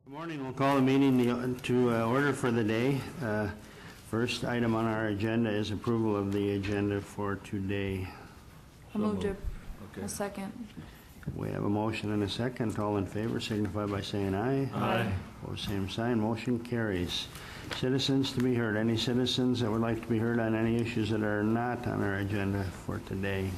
Good morning. We'll call the meeting to order for the day. First item on our agenda is approval of the agenda for today. I'll move to a second. We have a motion and a second. All in favor signify by saying aye. Aye. Opposed, same sign. Motion carries. Citizens to be heard. Any citizens that would like to be heard on any issues that are not on our agenda for today?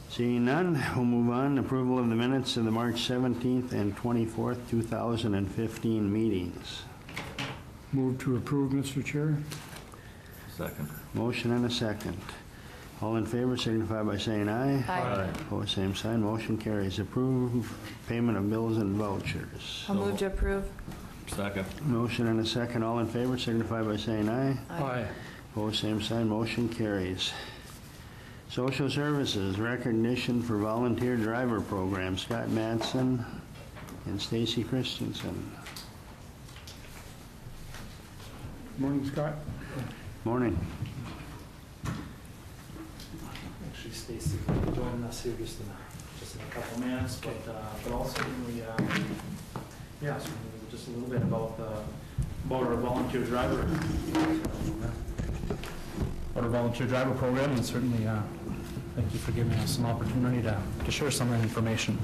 Seeing none, we'll move on. Approval of the minutes of the March 17th and 24th, 2015 meetings. Move to approve, Mr. Chair. Second. Motion and a second. All in favor signify by saying aye. Aye. Opposed, same sign. Motion carries. Approve payment of bills and vouchers. I'll move to approve. Second. Motion and a second. All in favor signify by saying aye. Aye. Opposed, same sign. Motion carries. Social Services, recognition for volunteer driver program. Scott Madsen and Stacy Christensen. Morning, Scott. Morning. Actually, Stacy will be joining us here just in a couple minutes, but also just a little bit about our volunteer driver. About our volunteer driver program, and certainly thank you for giving us an opportunity to share some of that information.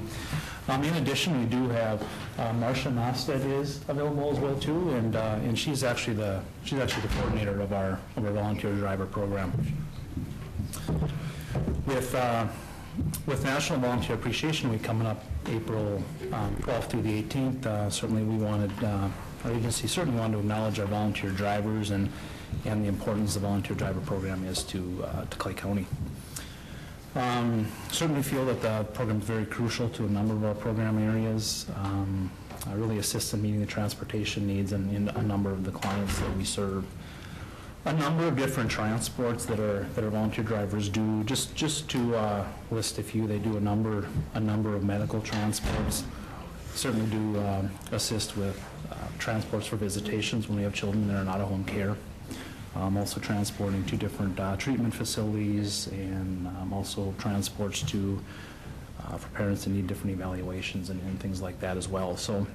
In addition, we do have Marcia Nosted is available as well too, and she's actually the coordinator of our volunteer driver program. With National Volunteer Appreciation Week coming up April 12th through the 18th, certainly our agency certainly wanted to acknowledge our volunteer drivers and the importance the volunteer driver program is to Clay County. Certainly feel that the program is very crucial to a number of our program areas. Really assists in meeting the transportation needs in a number of the clients that we serve. A number of different transports that our volunteer drivers do. Just to list a few, they do a number of medical transports. Certainly do assist with transports for visitations when we have children that are not at home care. Also transporting to different treatment facilities, and also transports to for parents that need different evaluations and things like that as well. So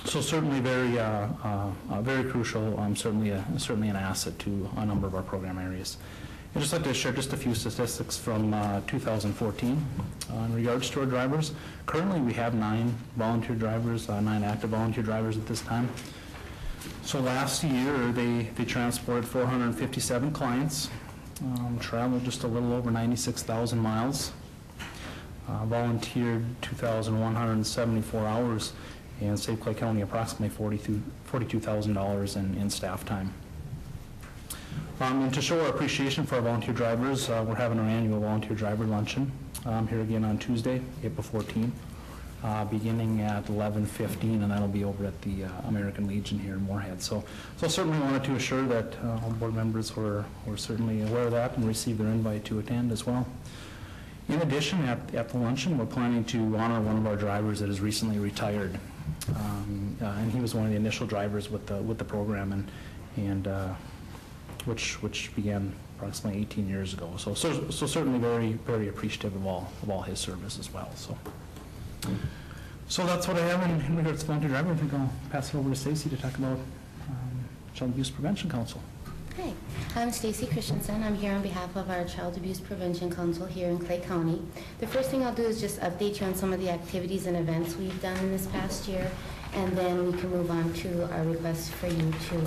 certainly very crucial. Certainly an asset to a number of our program areas. I'd just like to share just a few statistics from 2014 in regards to our drivers. Currently, we have 9 volunteer drivers, 9 active volunteer drivers at this time. So last year, they transported 457 clients, traveled just a little over 96,000 miles, volunteered 2,174 hours, and saved Clay County approximately $42,000 in staff time. And to show our appreciation for our volunteer drivers, we're having our annual volunteer driver luncheon here again on Tuesday, April 14th. Beginning at 11:15, and that'll be over at the American Legion here in Moorhead. So certainly wanted to assure that all board members were certainly aware of that and received their invite to attend as well. In addition, at the luncheon, we're planning to honor one of our drivers that has recently retired, and he was one of the initial drivers with the program, and which began approximately 18 years ago. So certainly very, very appreciative of all his service as well. So that's what I have in regards to volunteer driver. I think I'll pass it over to Stacy to talk about Child Abuse Prevention Council. Hi, I'm Stacy Christensen. I'm here on behalf of our Child Abuse Prevention Council here in Clay County. The first thing I'll do is just update you on some of the activities and events we've done in this past year, and then we can move on to our request for you to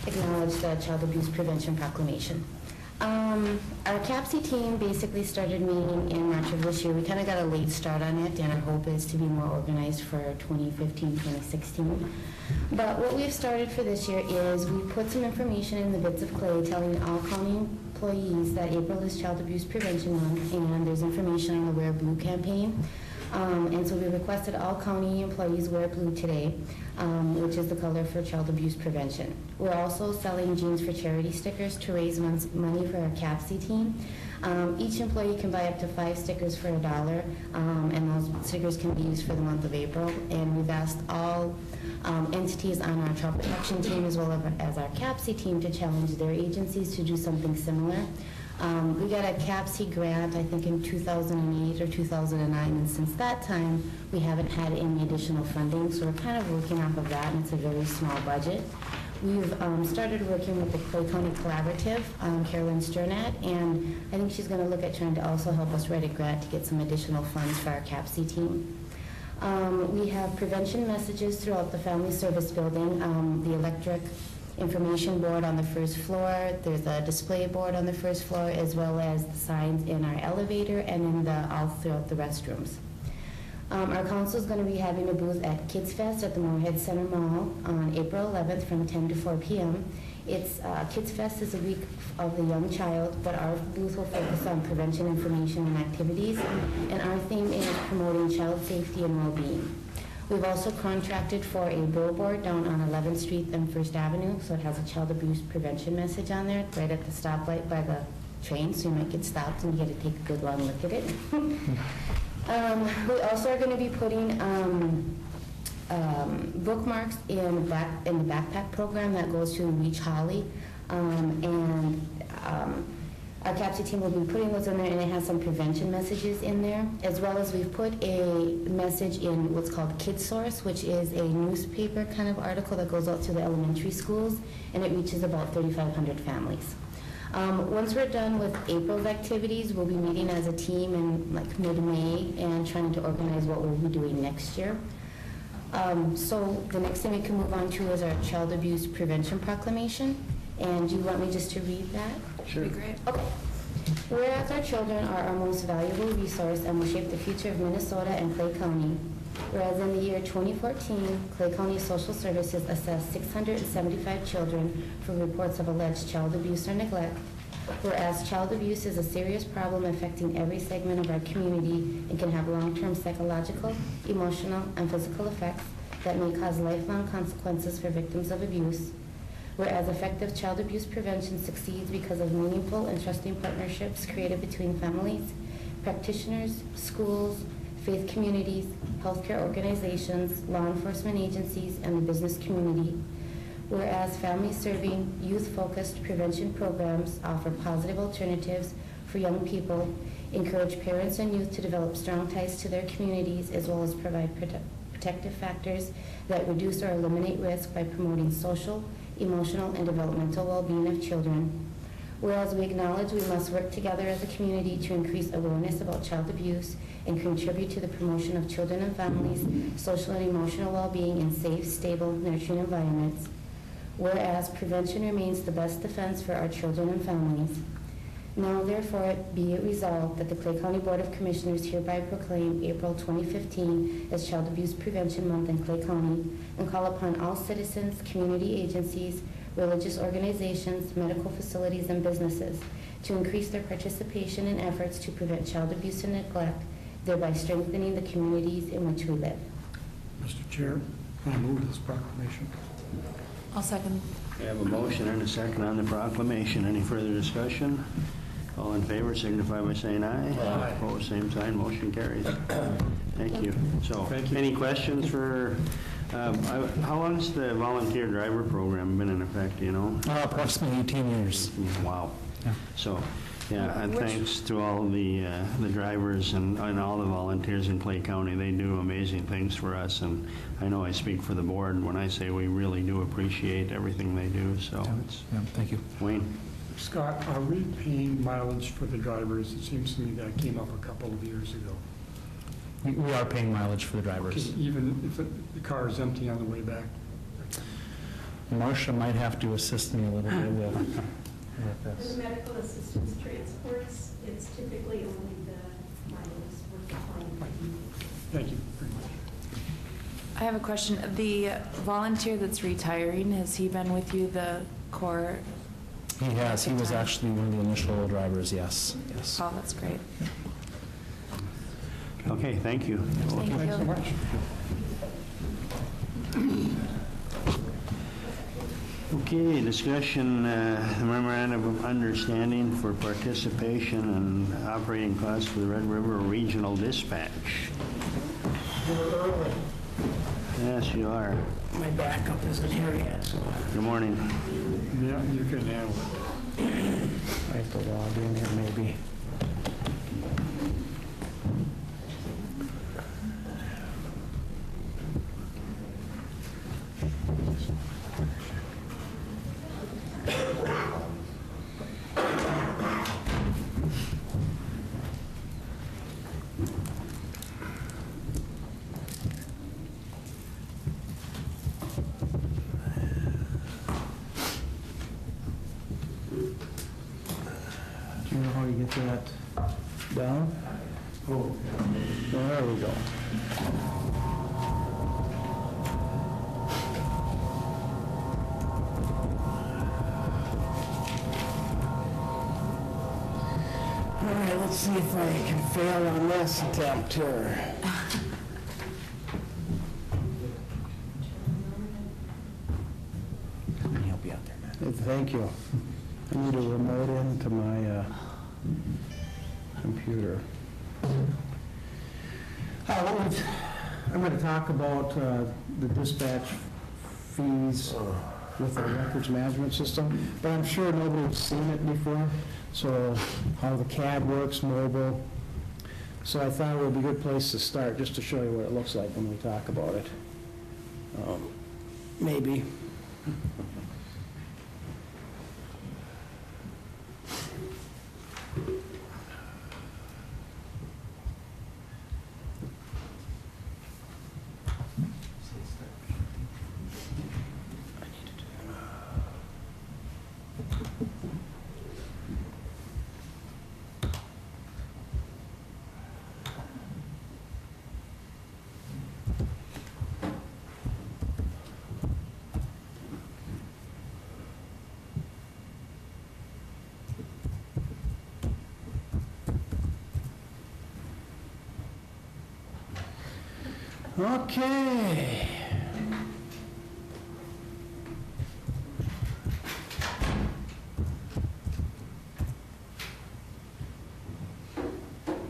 acknowledge the Child Abuse Prevention Proclamation. Our CAPC team basically started meeting in March of this year. We kind of got a late start on it, and our hope is to be more organized for 2015-2016. But what we've started for this year is we put some information in the Bits of Clay telling all county employees that April is Child Abuse Prevention Month, and there's information on the Wear Blue campaign. And so we requested all county employees wear blue today, which is the color for child abuse prevention. We're also selling Jeans for Charity stickers to raise money for our CAPC team. Each employee can buy up to 5 stickers for $1, and those stickers can be used for the month of April. And we've asked all entities on our child protection team as well as our CAPC team to challenge their agencies to do something similar. We got a CAPC grant, I think in 2008 or 2009, and since that time, we haven't had any additional funding, so we're kind of working off of that, and it's a very small budget. We've started working with the Clay County Collaborative, Carolyn Sternat, and I think she's going to look at trying to also help us write a grant to get some additional funds for our CAPC team. We have prevention messages throughout the family service building, the electric information board on the first floor. There's a display board on the first floor, as well as the signs in our elevator and in all throughout the restrooms. Our council is going to be having a booth at Kids Fest at the Moorhead Center Mall on April 11th from 10 to 4 p.m. Kids Fest is a week of the young child, but our booth will focus on prevention information and activities, and our theme is promoting child safety and well-being. We've also contracted for a billboard down on 11th Street and First Avenue, so it has a child abuse prevention message on there, right at the stoplight by the train, so you might get stopped and you get to take a good long look at it. We also are going to be putting bookmarks in the backpack program that goes to Reach Holly, our CAPC team will be putting those in there, and it has some prevention messages in there, as well as we've put a message in what's called Kid Source, which is a newspaper kind of article that goes out to the elementary schools, and it reaches about 3,500 families. Once we're done with April's activities, we'll be meeting as a team in like mid-May and trying to organize what we'll be doing next year. So the next thing we can move on to is our Child Abuse Prevention Proclamation. And do you want me just to read that? Sure. That'd be great. Okay. Whereas our children are our most valuable resource and will shape the future of Minnesota and Clay County. Whereas in the year 2014, Clay County Social Services assessed 675 children for reports of alleged child abuse or neglect. Whereas child abuse is a serious problem affecting every segment of our community and can have long-term psychological, emotional, and physical effects that may cause lifelong consequences for victims of abuse. Whereas effective child abuse prevention succeeds because of meaningful and trusting partnerships created between families, practitioners, schools, faith communities, healthcare organizations, law enforcement agencies, and the business community. Whereas family-serving, youth-focused prevention programs offer positive alternatives for young people, encourage parents and youth to develop strong ties to their communities, as well as provide protective factors that reduce or eliminate risk by promoting social, emotional, and developmental well-being of children. Whereas we acknowledge we must work together as a community to increase awareness about child abuse and contribute to the promotion of children and families' social and emotional well-being in safe, stable, nurturing environments. Whereas prevention remains the best defense for our children and families. Now therefore be it resolved that the Clay County Board of Commissioners hereby proclaim April 2015 as Child Abuse Prevention Month in Clay County and call upon all citizens, community agencies, religious organizations, medical facilities, and businesses to increase their participation in efforts to prevent child abuse and neglect, thereby strengthening the communities in which we live. Mr. Chair, I move this proclamation. I'll second. We have a motion and a second on the proclamation. Any further discussion? All in favor signify by saying aye. Aye. Opposed, same sign, motion carries. Thank you. So, Thank you. any questions for, how long has the volunteer driver program been in effect, do you know? Approximately 18 years. Wow. Yeah. So, yeah, and Which- thanks to all the drivers and all the volunteers in Clay County. They do amazing things for us, and I know I speak for the board when I say we really do appreciate everything they do, so it's, Yeah, thank you. Wayne? Scott, are we paying mileage for the drivers? It seems to me that came up a couple of years ago. We are paying mileage for the drivers. Okay, even if the car is empty on the way back? Marcia might have to assist me a little bit with For this. the medical assistance transports, it's typically only the mileage worth the claim. Thank you very much. I have a question. The volunteer that's retiring, has he been with you, the core? He has. He was Time. actually one of the initial drivers, yes. Yes. Oh, that's great. Okay, thank you. Thank you. Thanks so much. Okay, discussion, memorandum of understanding for participation and operating costs for the Red River Regional Dispatch. Yes, you are. My backup isn't here yet, so Good morning. Yeah, you can handle it. I have to log in here maybe. Do you know how you get that down? Oh, there we go. All right, let's see if I can fail on this attempt here. Let me help you out there, man. Thank you. I need a remote into my computer. I'm going to talk about the dispatch fees with our records management system, but I'm sure nobody's seen it before, so how the CAD works, mobile. So I thought it would be a good place to start, just to show you what it looks like when we talk about it. Maybe. Okay.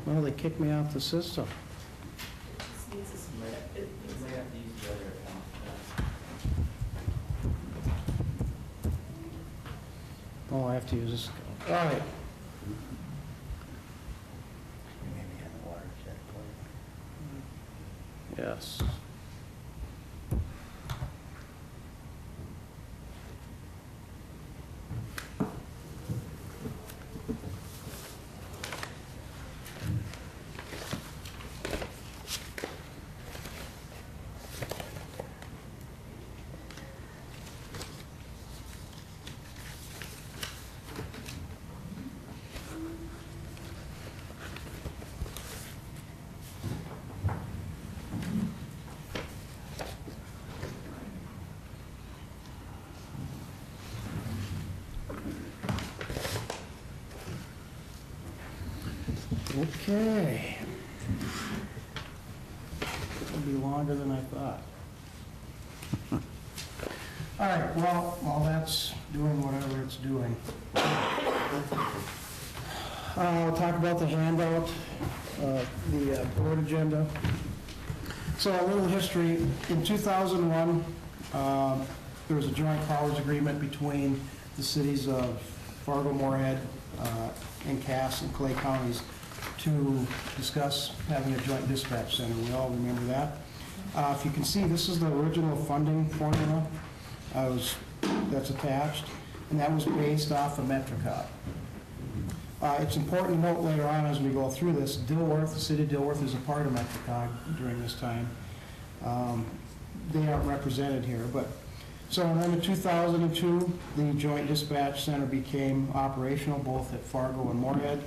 Well, they kicked me off the system. Oh, I have to use this. All right. Yes. Okay. It'll be longer than I thought. All right, well, while that's doing whatever it's doing, I'll talk about the handout, the board agenda. So a little history. In 2001, there was a joint powers agreement between the cities of Fargo, Moorhead, and Cass and Clay counties to discuss having a joint dispatch center. We all remember that. If you can see, this is the original funding formula that's attached, and that was based off of Metricog. It's important to note later on as we go through this, Dilworth, the city of Dilworth is a part of Metricog during this time. They aren't represented here, but so then in 2002, the joint dispatch center became operational both at Fargo and Moorhead.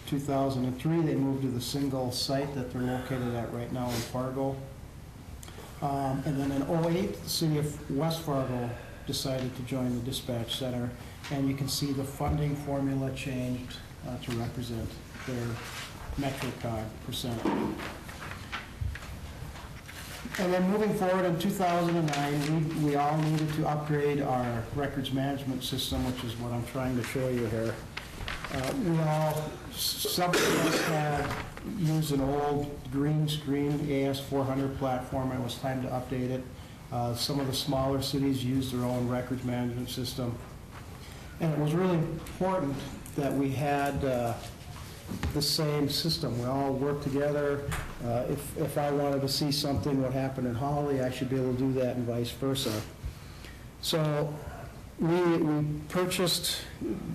2003, they moved to the single site that they're located at right now in Fargo. And then in 2008, the city of West Fargo decided to join the dispatch center, and you can see the funding formula changed to represent their Metricog percentage. And then moving forward in 2009, we all needed to upgrade our records management system, which is what I'm trying to show you here. Some of us had used an old green screen AS400 platform. It was time to update it. Some of the smaller cities used their own records management system. And it was really important that we had the same system. We all work together. If I wanted to see something, what happened in Holly, I should be able to do that and vice versa. So we purchased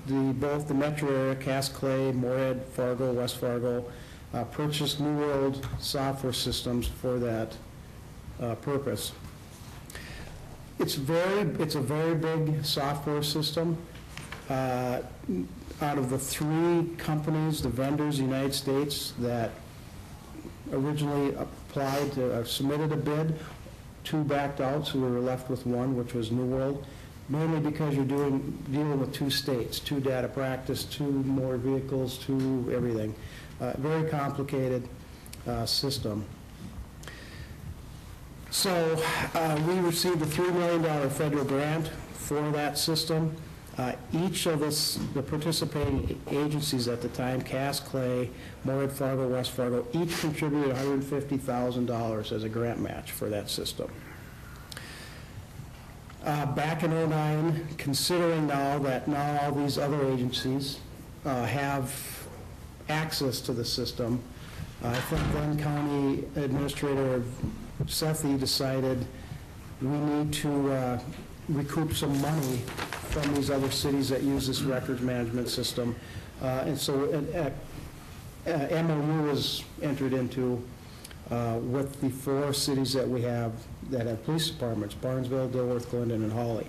both the metro area, Cass Clay, Moorhead, Fargo, West Fargo, purchased New World software systems for that purpose. It's a very big software system. Out of the 3 companies, the vendors, in the United States, that originally applied to, submitted a bid, 2 backed out, so we were left with 1, which was New World, mainly because you're dealing with 2 states, 2 data practice, 2 more vehicles, 2 everything. Very complicated system. So we received a $3 million federal grant for that system. Each of the participating agencies at the time, Cass Clay, Moorhead, Fargo, West Fargo, each contributed $150,000 as a grant match for that system. Back in '09, considering now that all these other agencies have access to the system, I think then County Administrator Sethi decided we need to recoup some money from these other cities that use this records management system. And so an MOU was entered into with the 4 cities that we have that have police departments, Barnesville, Dilworth, Glendon, and Holly.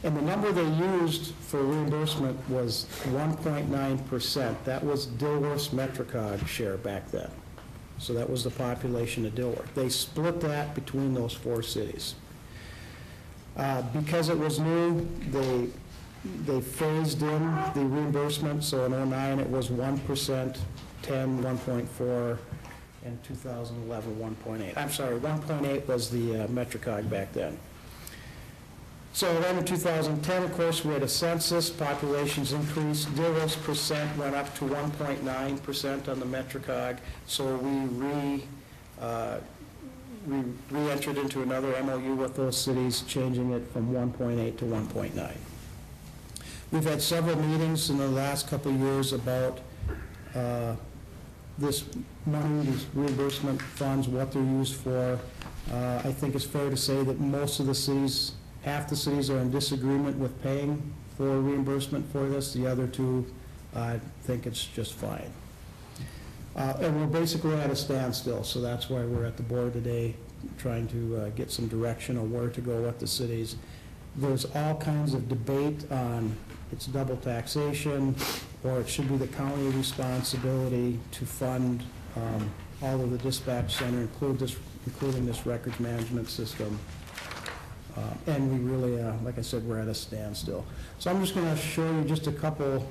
And the number they used for reimbursement was 1.9%. That was Dilworth's MetroCog share back then. So that was the population of Dilworth. They split that between those 4 cities. Because it was new, they phased in the reimbursement, so in '09 it was 1%, 10, 1.4, and 2011, 1.8. I'm sorry, 1.8 was the MetroCog back then. So then in 2010, of course, we had a census, populations increased, Dilworth's percent went up to 1.9% on the MetroCog, so we re-entered into another MOU with those cities, changing it from 1.8 to 1.9. We've had several meetings in the last couple of years about this money, these reimbursement funds, what they're used for. I think it's fair to say that most of the cities, half the cities are in disagreement with paying for reimbursement for this. The other 2, I think it's just fine. And we're basically at a standstill, so that's why we're at the board today, trying to get some direction on where to go with the cities. There's all kinds of debate on it's double taxation, or it should be the county responsibility to fund all of the dispatch center, including this records management system. And we really, like I said, we're at a standstill. So I'm just going to show you just a couple,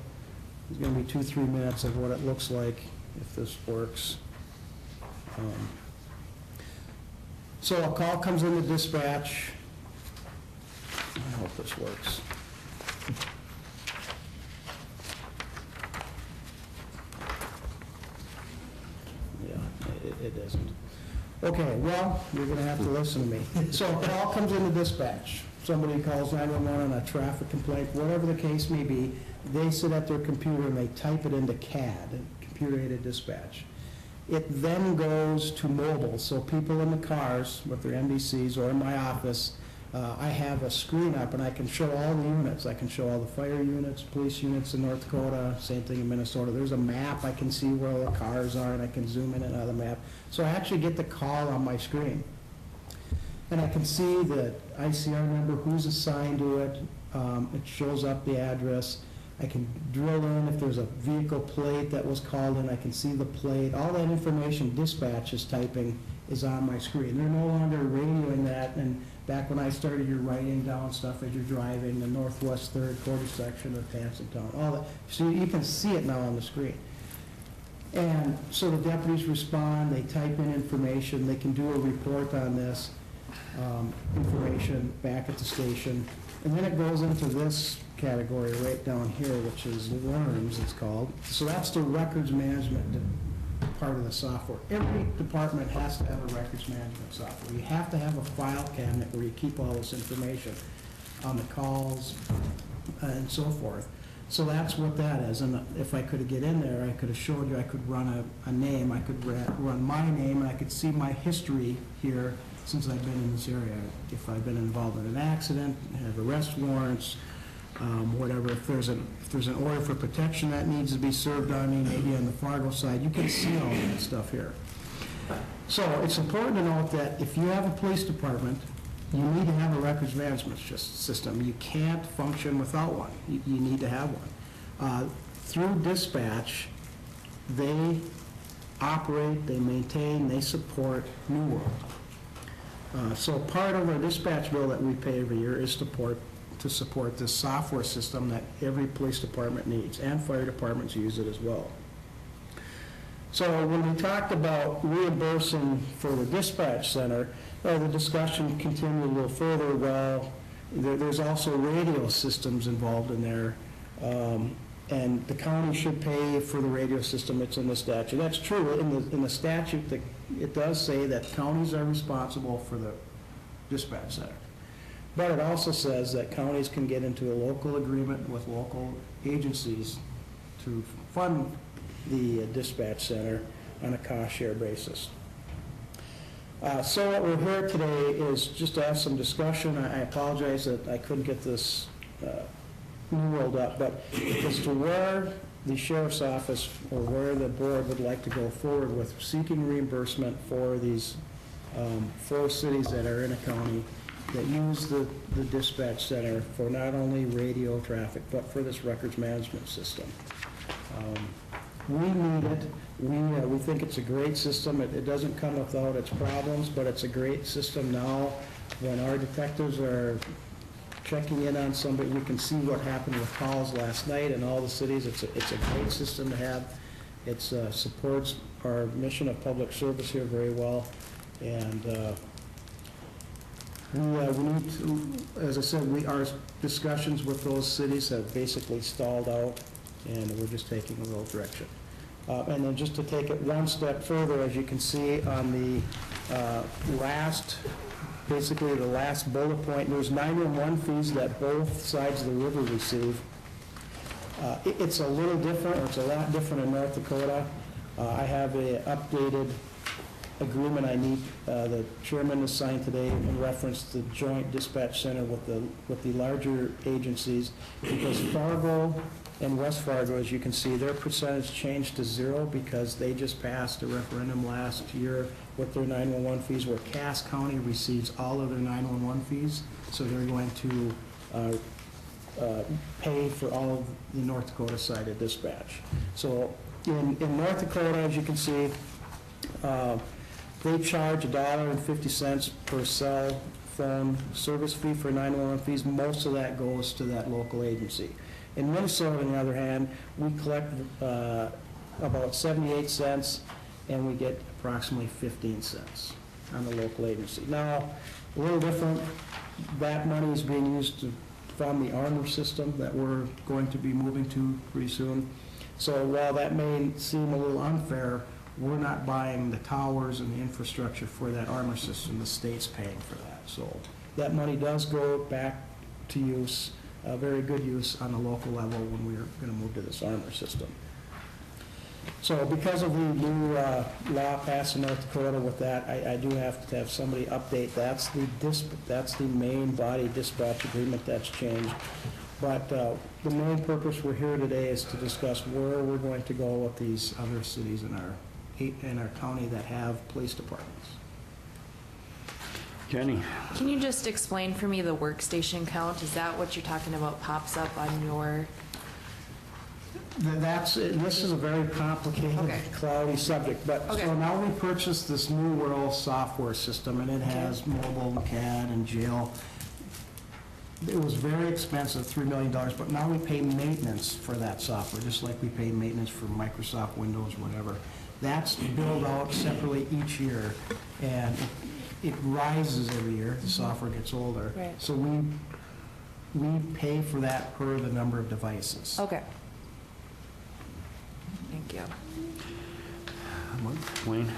it's going to be 2-3 minutes of what it looks like if this works. So a call comes into dispatch. I hope this works. Yeah, it isn't. Okay, well, you're going to have to listen to me. So a call comes into dispatch. Somebody calls 911 on a traffic complaint, whatever the case may be. They sit at their computer and they type it into CAD, computer-aided dispatch. It then goes to mobile, so people in the cars with their MDCs or in my office, I have a screen up and I can show all the units. I can show all the fire units, police units in North Dakota, same thing in Minnesota. There's a map, I can see where the cars are and I can zoom in and out of the map. So I actually get the call on my screen. And I can see the ICR number, who's assigned to it. It shows up the address. I can drill in if there's a vehicle plate that was called in. I can see the plate. All that information dispatch is typing is on my screen. They're no longer radioing that. And back when I started, you're writing down stuff as you're driving, the Northwest 3rd quarter section of Tansentown, all that. So you can see it now on the screen. And so the deputies respond, they type in information, they can do a report on this information back at the station. And then it goes into this category right down here, which is LERMS, it's called. So that's the records management part of the software. Every department has to have a records management software. You have to have a file cabinet where you keep all this information on the calls and so forth. So that's what that is, and if I could get in there, I could have showed you, I could run a name, I could run my name, and I could see my history here since I've been in this area. If I've been involved in an accident, have arrest warrants, whatever, if there's an order for protection that needs to be served on me, maybe on the Fargo side, you can see all that stuff here. So it's important to note that if you have a police department, you need to have a records management system. You can't function without one. You need to have one. Through dispatch, they operate, they maintain, they support New World. So part of our dispatch bill that we pay every year is to support this software system that every police department needs, and fire departments use it as well. So when we talked about reimbursing for the dispatch center, the discussion continued a little further. Well, there's also radio systems involved in there, and the county should pay for the radio system. It's in the statute. That's true. In the statute, it does say that counties are responsible for the dispatch center. But it also says that counties can get into a local agreement with local agencies to fund the dispatch center on a cost share basis. So what we're here today is just to have some discussion. I apologize that I couldn't get this New World up, but as to where the sheriff's office or where the board would like to go forward with seeking reimbursement for these 4 cities that are in a county that use the dispatch center for not only radio traffic, but for this records management system. We need it. We think it's a great system. It doesn't come without its problems, but it's a great system now. When our detectives are checking in on somebody, we can see what happened with calls last night in all the cities. It's a great system to have. It supports our mission of public service here very well. And we need to, as I said, our discussions with those cities have basically stalled out, and we're just taking a little direction. And then just to take it one step further, as you can see on the basically the last bullet point, there's 911 fees that both sides of the river receive. It's a little different, or it's a lot different in North Dakota. I have an updated agreement I need the chairman to sign today in reference to the joint dispatch center with the larger agencies, because Fargo and West Fargo, as you can see, their percentage changed to 0 because they just passed a referendum last year with their 911 fees, where Cass County receives all of their 911 fees, so they're going to pay for all of the North Dakota side of dispatch. So in North Dakota, as you can see, they charge $1.50 per cell phone service fee for 911 fees. Most of that goes to that local agency. In Minnesota, on the other hand, we collect about 78 cents, and we get approximately 15 cents on the local agency. Now, a little different, that money is being used to fund the armor system that we're going to be moving to pretty soon. So while that may seem a little unfair, we're not buying the towers and the infrastructure for that armor system. The state's paying for that. So that money does go back to use, very good use on the local level when we're going to move to this armor system. So because of the new law passed in North Dakota with that, I do have to have somebody update. That's the main body dispatch agreement that's changed. But the main purpose we're here today is to discuss where we're going to go with these other cities in our county that have police departments. Jenny? Can you just explain for me the workstation count? Is that what you're talking about pops up on your? This is a very complicated, Okay. cloudy subject, but Okay. so now we purchased this New World software system, and it has mobile and CAD and jail. It was very expensive, $3 million, but now we pay maintenance for that software, just like we pay maintenance for Microsoft Windows, whatever. That's billed out separately each year, and it rises every year, the software gets older. Right. So we pay for that per the number of devices. Okay. Thank you. Wayne?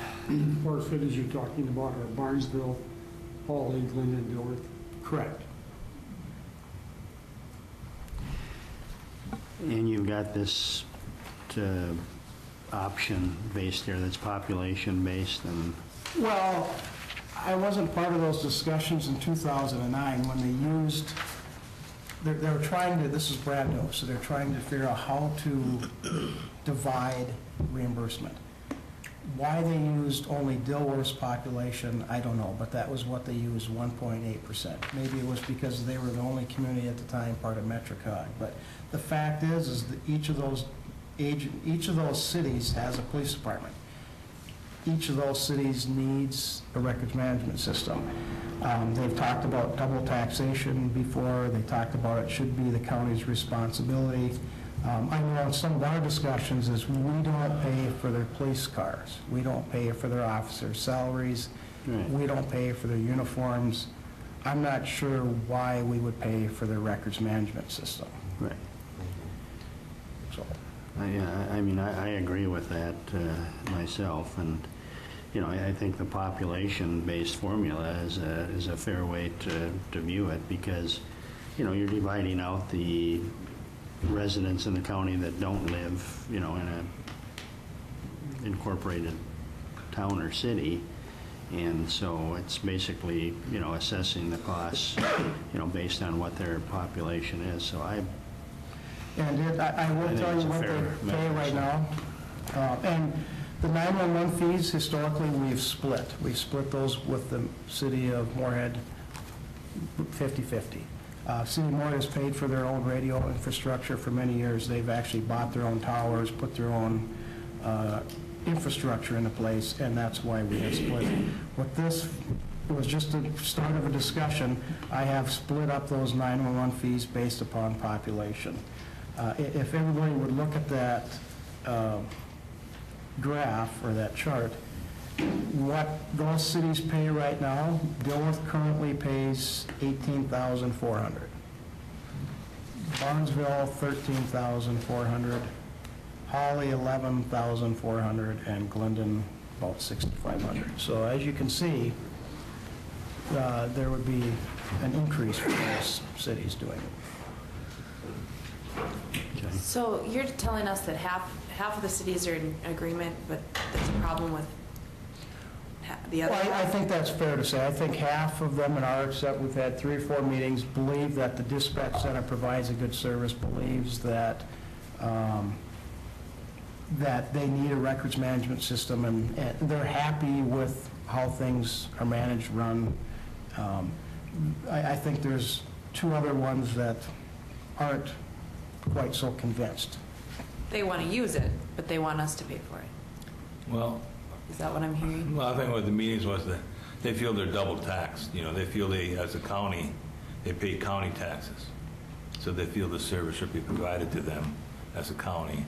Four cities you're talking about are Barnesville, Hall, England, and Dilworth. Correct. And you've got this option based here that's population based, and Well, I wasn't part of those discussions in 2009 when they used, they were trying to, this is brand new, so they're trying to figure out how to divide reimbursement. Why they used only Dilworth's population, I don't know, but that was what they used, 1.8%. Maybe it was because they were the only community at the time part of MetroCog. But the fact is that each of those cities has a police department. Each of those cities needs a records management system. They've talked about double taxation before. They talked about it should be the county's responsibility. I know in some of our discussions is we don't pay for their police cars. We don't pay for their officers' salaries. Right. We don't pay for their uniforms. I'm not sure why we would pay for their records management system. right. So, I mean, I agree with that myself, and, you know, I think the population-based formula is a fair way to view it, because, you know, you're dividing out the residents in the county that don't live, you know, in a incorporated town or city, and so it's basically, you know, assessing the costs, you know, based on what their population is. So I will think tell it's you a what fair they pay right now. And the 911 fees, historically, we've split. We've split those with the city of Moorhead 50/50. City of Moorhead has paid for their own radio infrastructure for many years. They've actually bought their own towers, put their own infrastructure into place, and that's why we have split. What this was just the start of a discussion. I have split up those 911 fees based upon population. If everybody would look at that graph or that chart, what those cities pay right now, Dilworth currently pays $18,400. Barnesville, $13,400. Holly, $11,400, and Glendon, about $6,500. So as you can see, there would be an increase for those cities doing it. So you're telling us that half of the cities are in agreement, but there's a problem with the other? Well, I think that's fair to say. I think half of them in our, except we've had 3 or 4 meetings, believe that the dispatch center provides a good service, believes that that they need a records management system, and they're happy with how things are managed, run. I think there's 2 other ones that aren't quite so convinced. They want to use it, but they want us to pay for it. Well, Is that what I'm hearing? well, I think what the meetings was that they feel they're double taxed. You know, they feel they, as a county, they pay county taxes. So they feel the service should be provided to them as a county.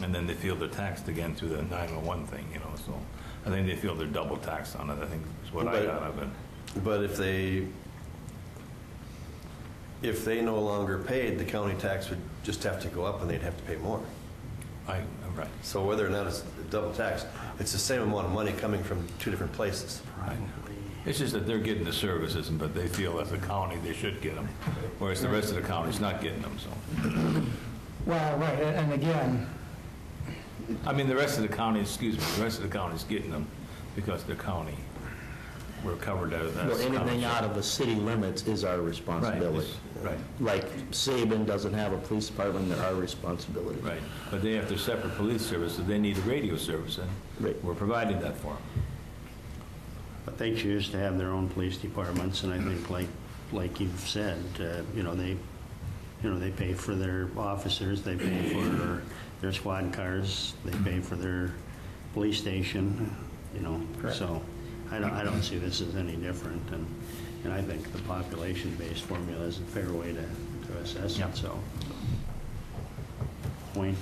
And then they feel they're taxed again through the 911 thing, you know, so I think they feel they're double taxed on it, I think is what I got of it. But if they no longer paid, the county tax would just have to go up and they'd have to pay more. I'm right. So whether or not it's double tax, it's the same amount of money coming from 2 different places. Right. It's just that they're getting the services, but they feel as a county they should get them, whereas the rest of the county's not getting them, so. Well, right, and again, I mean, the rest of the county, excuse me, the rest of the county's getting them because they're county. We're covered as Well, county. anything out of the city limits is our responsibility. Right, Like Sabin doesn't have a police department, they're our responsibility. right. But they have their separate police service, so they need a radio service, and Right. we're providing that for them. But they choose to have their own police departments, and I think, like you've said, they pay for their officers, they pay for their squad cars, they pay for their police station, Correct. so I don't see this as any different, and I think the population-based formula is a fair way to assess it, so. Wayne?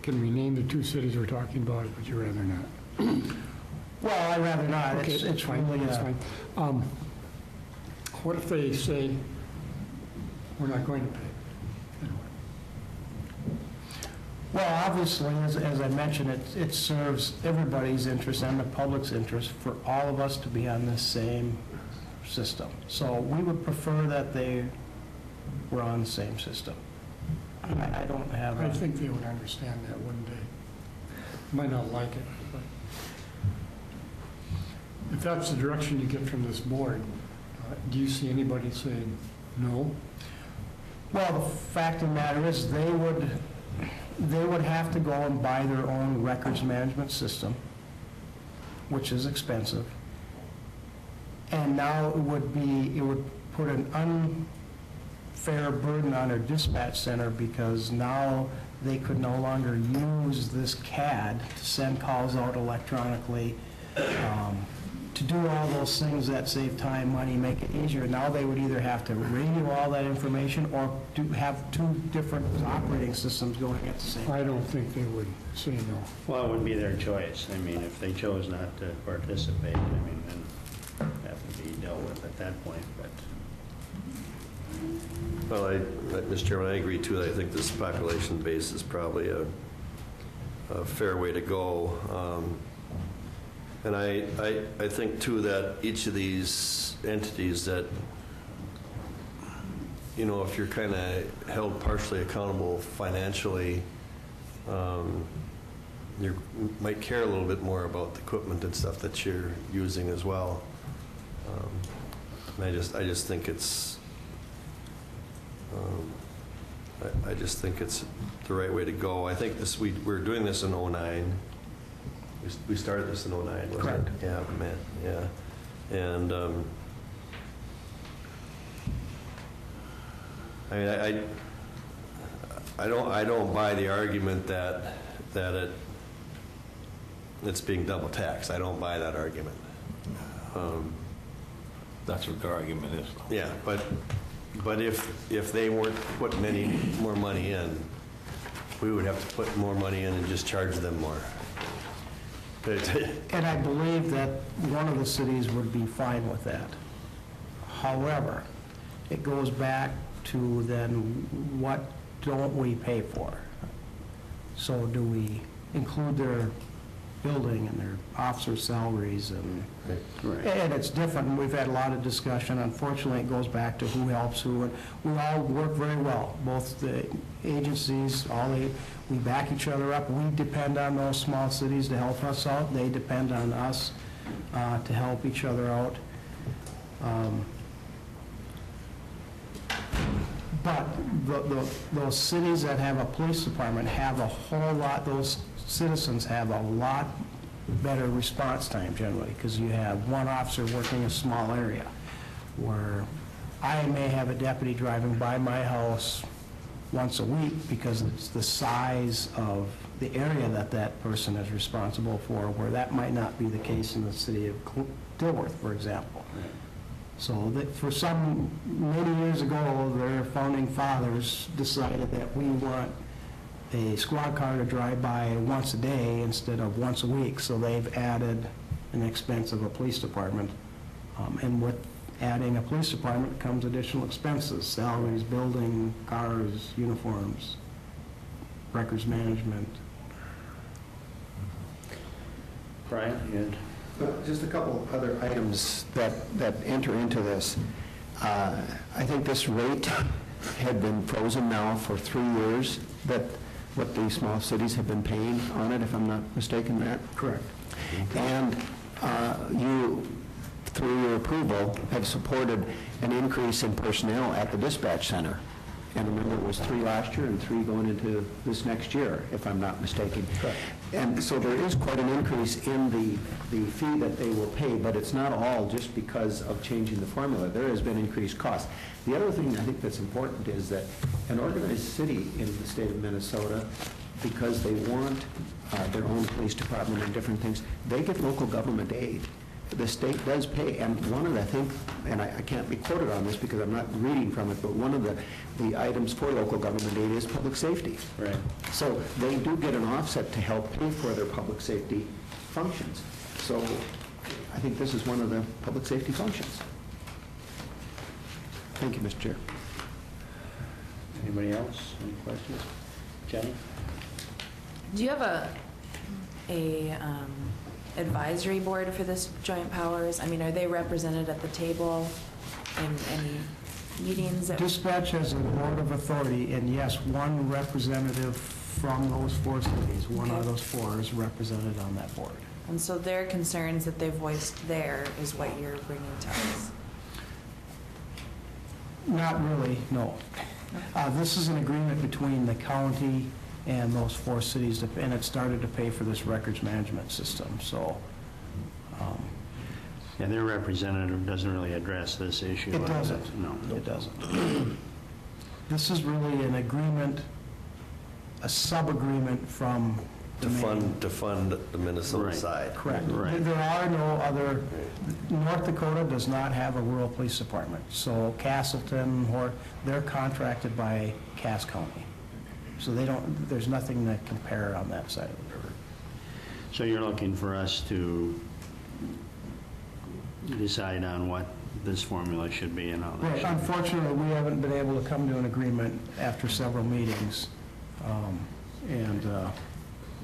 Can we name the 2 cities we're talking about, or would you rather not? well, I'd rather not. Okay, It's fine, really, that's fine. What if they say, we're not going to pay? well, obviously, as I mentioned, it serves everybody's interest and the public's interest for all of us to be on this same system. So we would prefer that they we're on the same system. I don't have I a... think they would understand that, wouldn't they? Might not like it, but if that's the direction you get from this board, do you see anybody saying no? Well, the fact of the matter is, they would have to go and buy their own records management system, which is expensive. And now it would put an unfair burden on their dispatch center, because now they could no longer use this CAD to send calls out electronically, to do all those things that save time, money, make it easier. Now they would either have to radio all that information or have two different operating systems going at the same time. I don't think they would say no. Well, it would be their choice. I mean, if they chose not to participate, I mean, then that would be dealt with at that point, but... Well, Mr. Chairman, I agree too. I think this population base is probably a fair way to go. And I think too that each of these entities that, you know, if you're kind of held partially accountable financially, you might care a little bit more about the equipment and stuff that you're using as well. And I just think it's, I just think it's the right way to go. I think we're doing this in '09. We started this in '09, wasn't it? Correct. Yeah, man, yeah. And I mean, I don't buy the argument that it's being double taxed. I don't buy that argument. That's what their argument is. Yeah, but if they weren't putting any more money in, we would have to put more money in and just charge them more. And I believe that one of the cities would be fine with that. However, it goes back to then, what don't we pay for? So do we include their building and their officer salaries? And and it's different. We've had a lot of discussion. Unfortunately, it goes back to who helps who. And we all work very well, both the agencies, we back each other up. We depend on those small cities to help us out. They depend on us to help each other out. But those cities that have a police department have a whole lot, those citizens have a lot better response time generally, because you have one officer working a small area, where I may have a deputy driving by my house once a week because it's the size of the area that person is responsible for, where that might not be the case in the city of Dilworth, for example. So that for many years ago, their founding fathers decided that we want a squad car to drive by once a day instead of once a week, so they've added an expense of a police department. And with adding a police department comes additional expenses, salaries, building, cars, uniforms, records management. Brian, you had... Just a couple of other items that enter into this. I think this rate had been frozen now for 3 years, that what the small cities have been paying on it, if I'm not mistaken, Matt? Correct. And you, through your approval, have supported an increase in personnel at the dispatch center. And remember, it was 3 last year and 3 going into this next year, if I'm not mistaken. Correct. And so there is quite an increase in the fee that they will pay, but it's not all just because of changing the formula. There has been increased cost. The other thing I think that's important is that an organized city in the state of Minnesota, because they want their own police department and different things, they get local government aid. The state does pay, and one of the, I think, and I can't be quoted on this because I'm not reading from it, but one of the items for local government aid is public safety. Right. So they do get an offset to help pay for their public safety functions. So I think this is one of the public safety functions. Thank you, Mr. Chair. Anybody else? Any questions? Jenny? Do you have a advisory board for this joint powers? I mean, are they represented at the table in any meetings? Dispatch has a board of authority, and yes, one representative from those 4 cities, one out of those 4 is represented on that board. And so their concerns that they've voiced there is what you're bringing to us? Not really, no. This is an agreement between the county and those 4 cities, and it started to pay for this records management system, so. Yeah, their representative doesn't really address this issue. It doesn't. No. It doesn't. This is really an agreement, a sub-agreement from the main. To fund the Minnesota Right. side. Correct. Right. There are no other, North Dakota does not have a rural police department, so Castleton, or they're contracted by Cass County. So they don't, there's nothing to compare on that side of the river. So you're looking for us to decide on what this formula should be and all that? Right, unfortunately, we haven't been able to come to an agreement after several meetings.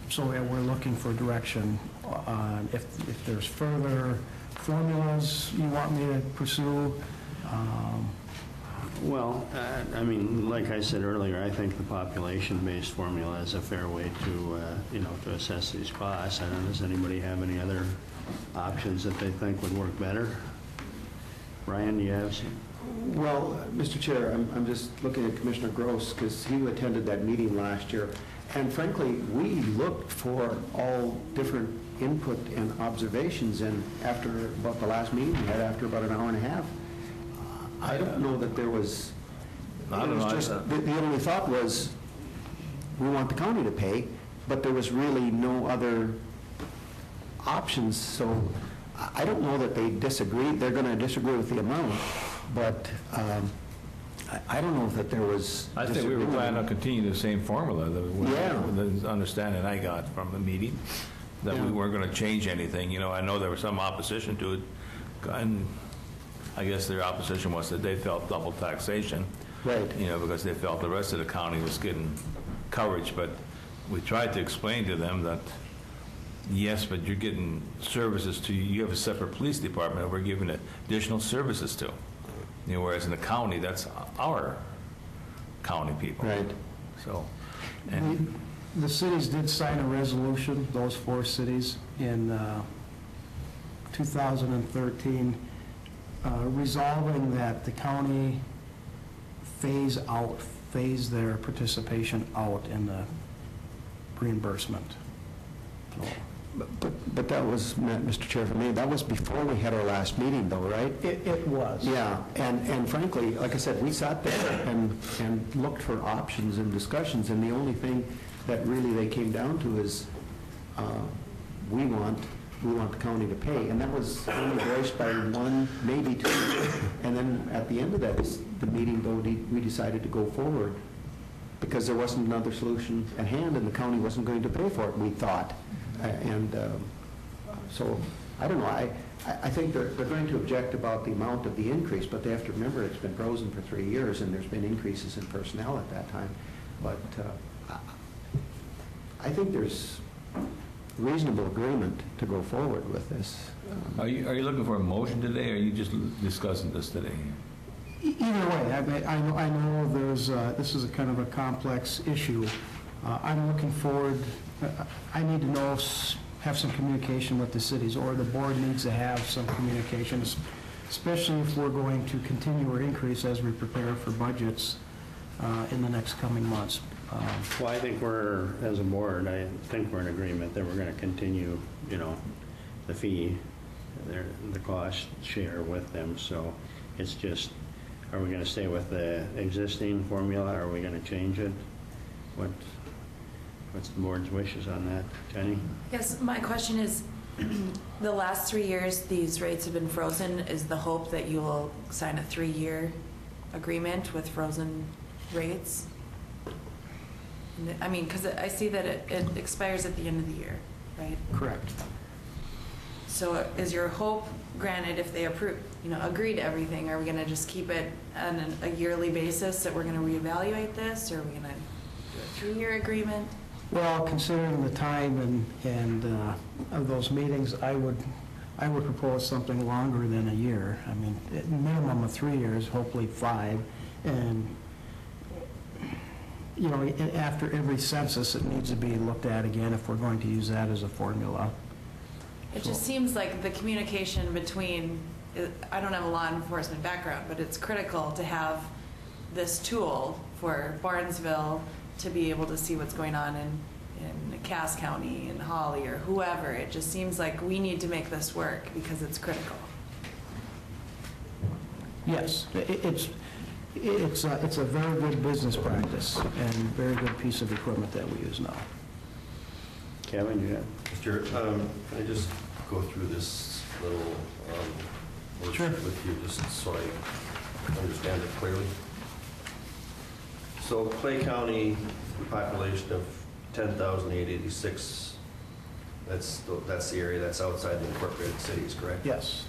So yeah, we're looking for direction on if there's further formulas you want me to pursue. Well, I mean, like I said earlier, I think the population-based formula is a fair way to, to assess these costs. I don't know, does anybody have any other options that they think would work better? Brian, do you have some? Well, Mr. Chair, I'm just looking at Commissioner Gross, because he attended that meeting last year. And frankly, we looked for all different input and observations, and after about the last meeting we had, after about an hour and a half, I don't know that there was, the only thought was, we want the county to pay, but there was really no other options, so I don't know that they disagreed. They're going to disagree with the amount, but I don't know that there was. I think we were planning on continuing the same formula, the understanding I got from the meeting, that we weren't going to change anything. I know there was some opposition to it, and I guess their opposition was that they felt double taxation. Right. Because they felt the rest of the county was getting coverage, but we tried to explain to them that, yes, but you're getting services to, you have a separate police department, and we're giving additional services to. Whereas in the county, that's our county people. Right. So, The cities did sign a resolution, those 4 cities, in 2013, resolving that the county phase their participation out in the reimbursement. But that was, Mr. Chair, for me, that was before we had our last meeting, though, right? It was. Yeah, and frankly, like I said, we sat there and looked for options and discussions, and the only thing that really they came down to is, we want the county to pay, and that was only voiced by 1, maybe 2. And then at the end of that, the meeting, though, we decided to go forward because there wasn't another solution at hand, and the county wasn't going to pay for it, we thought. So, I don't know, I think they're going to object about the amount of the increase, but they have to remember it's been frozen for 3 years, and there's been increases in personnel at that time. But I think there's reasonable agreement to go forward with this. are you looking for a motion today, or are you just discussing this today? Either way, I know this is a kind of a complex issue. I'm looking forward, I need to know, have some communication with the cities, or the board needs to have some communications, especially if we're going to continue or increase as we prepare for budgets in the next coming months. Well, I think as a board, I think we're in agreement that we're going to continue, the fee, the cost share with them. So it's just, are we going to stay with the existing formula? Are we going to change it? What's the board's wishes on that? Jenny? Yes, my question is, the last 3 years, these rates have been frozen. Is the hope that you will sign a 3-year agreement with frozen rates? I mean, because I see that it expires at the end of the year, right? Correct. So is your hope, granted, if they agree to everything, are we going to just keep it on a yearly basis that we're going to reevaluate this, or are we going to do a 3-year agreement? Well, considering the time and of those meetings, I would I would propose something longer than a year. I mean, at minimum of 3 years, hopefully 5. And, you know, after every census, it needs to be looked at again if we're going to use that as a formula. It just seems like the communication between, I don't have a law enforcement background, but it's critical to have this tool for Barnesville to be able to see what's going on in Cass County and Hawley or whoever. It just seems like we need to make this work because it's critical. Yes, it's a very good business practice and very good piece of equipment that we use now. Kevin, you got? Mr. Can I just go through this little Sure. worksheet with you, just so I understand it clearly? So Clay County, population of 10,886, that's the area that's outside the incorporated cities, correct? Yes.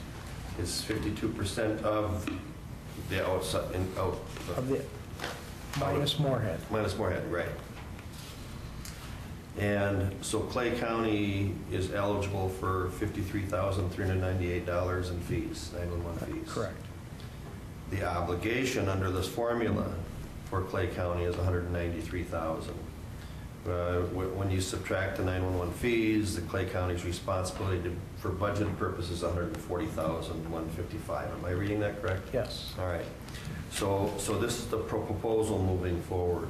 Is 52% of the outside, Of the, minus Moorhead. minus Moorhead, right. And so Clay County is eligible for $53,398 in fees, 911 fees. Correct. The obligation under this formula for Clay County is $193,000. When you subtract the 911 fees, the Clay County's responsibility for budget purposes is $140,155. Am I reading that correct? Yes. All right. So this is the proposal moving forward.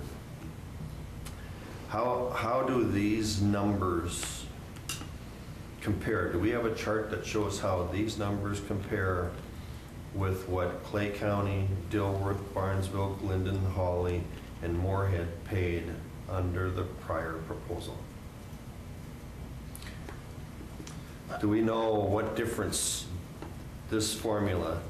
How do these numbers compare? Do we have a chart that shows how these numbers compare with what Clay County, Dilworth, Barnesville, Glidden, Hawley, and Moorhead paid under the prior proposal? Do we know what difference this formula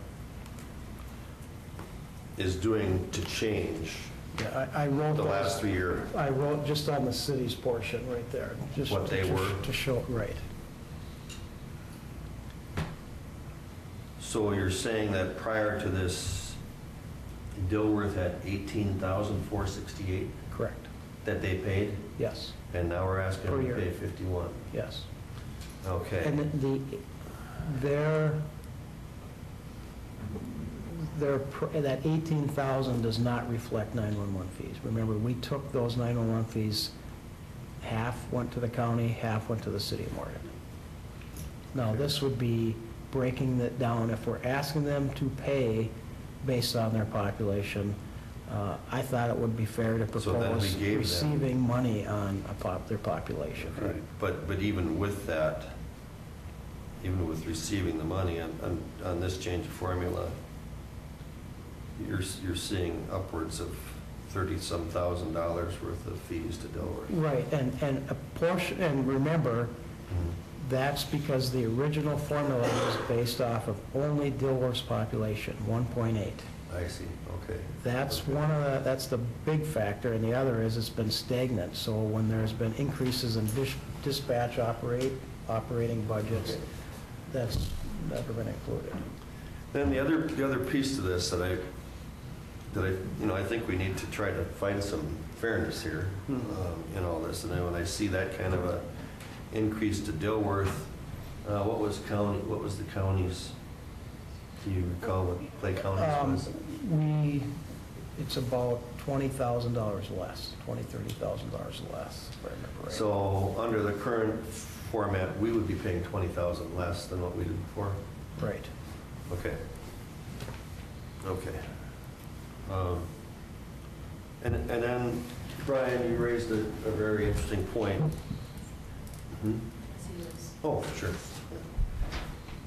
is doing to change Yeah, I wrote the those- last 3 year? I wrote just on the city's portion right there. Just What they to- were? To show, right. So you're saying that prior to this, Dilworth had $18,468 Correct. that they paid, Yes, and now we're asking Per them to year. pay 51. yes. Okay. And that 18,000 does not reflect 911 fees. Remember, we took those 911 fees, half went to the county, half went to the city of Moorhead. Now, this would be breaking that down. If we're asking them to pay based on their population, I thought it would be fair to So then we propose gave them- receiving money on their population. Right. But even with that, even with receiving the money on this change of formula, you're seeing upwards of $30-some thousand worth of fees to Dilworth. Right, and a portion, and remember, that's because the original formula was based off of only Dilworth's population, 1.8. I see, okay. That's that's the big factor, and the other is it's been stagnant. So when there's been increases in dispatch operating budgets, that's never been included. Then the other piece to this that I think we need to try to find some fairness here in all this. And then when I see that kind of a increase to Dilworth, what was the county's? Do you recall what Clay County's was? It's about $20,000 less, $30,000 less, if I remember right. So under the current format, we would be paying $20,000 less than what we did before? Right. Okay. Okay. And then, Brian, you raised a very interesting point. Oh, sure.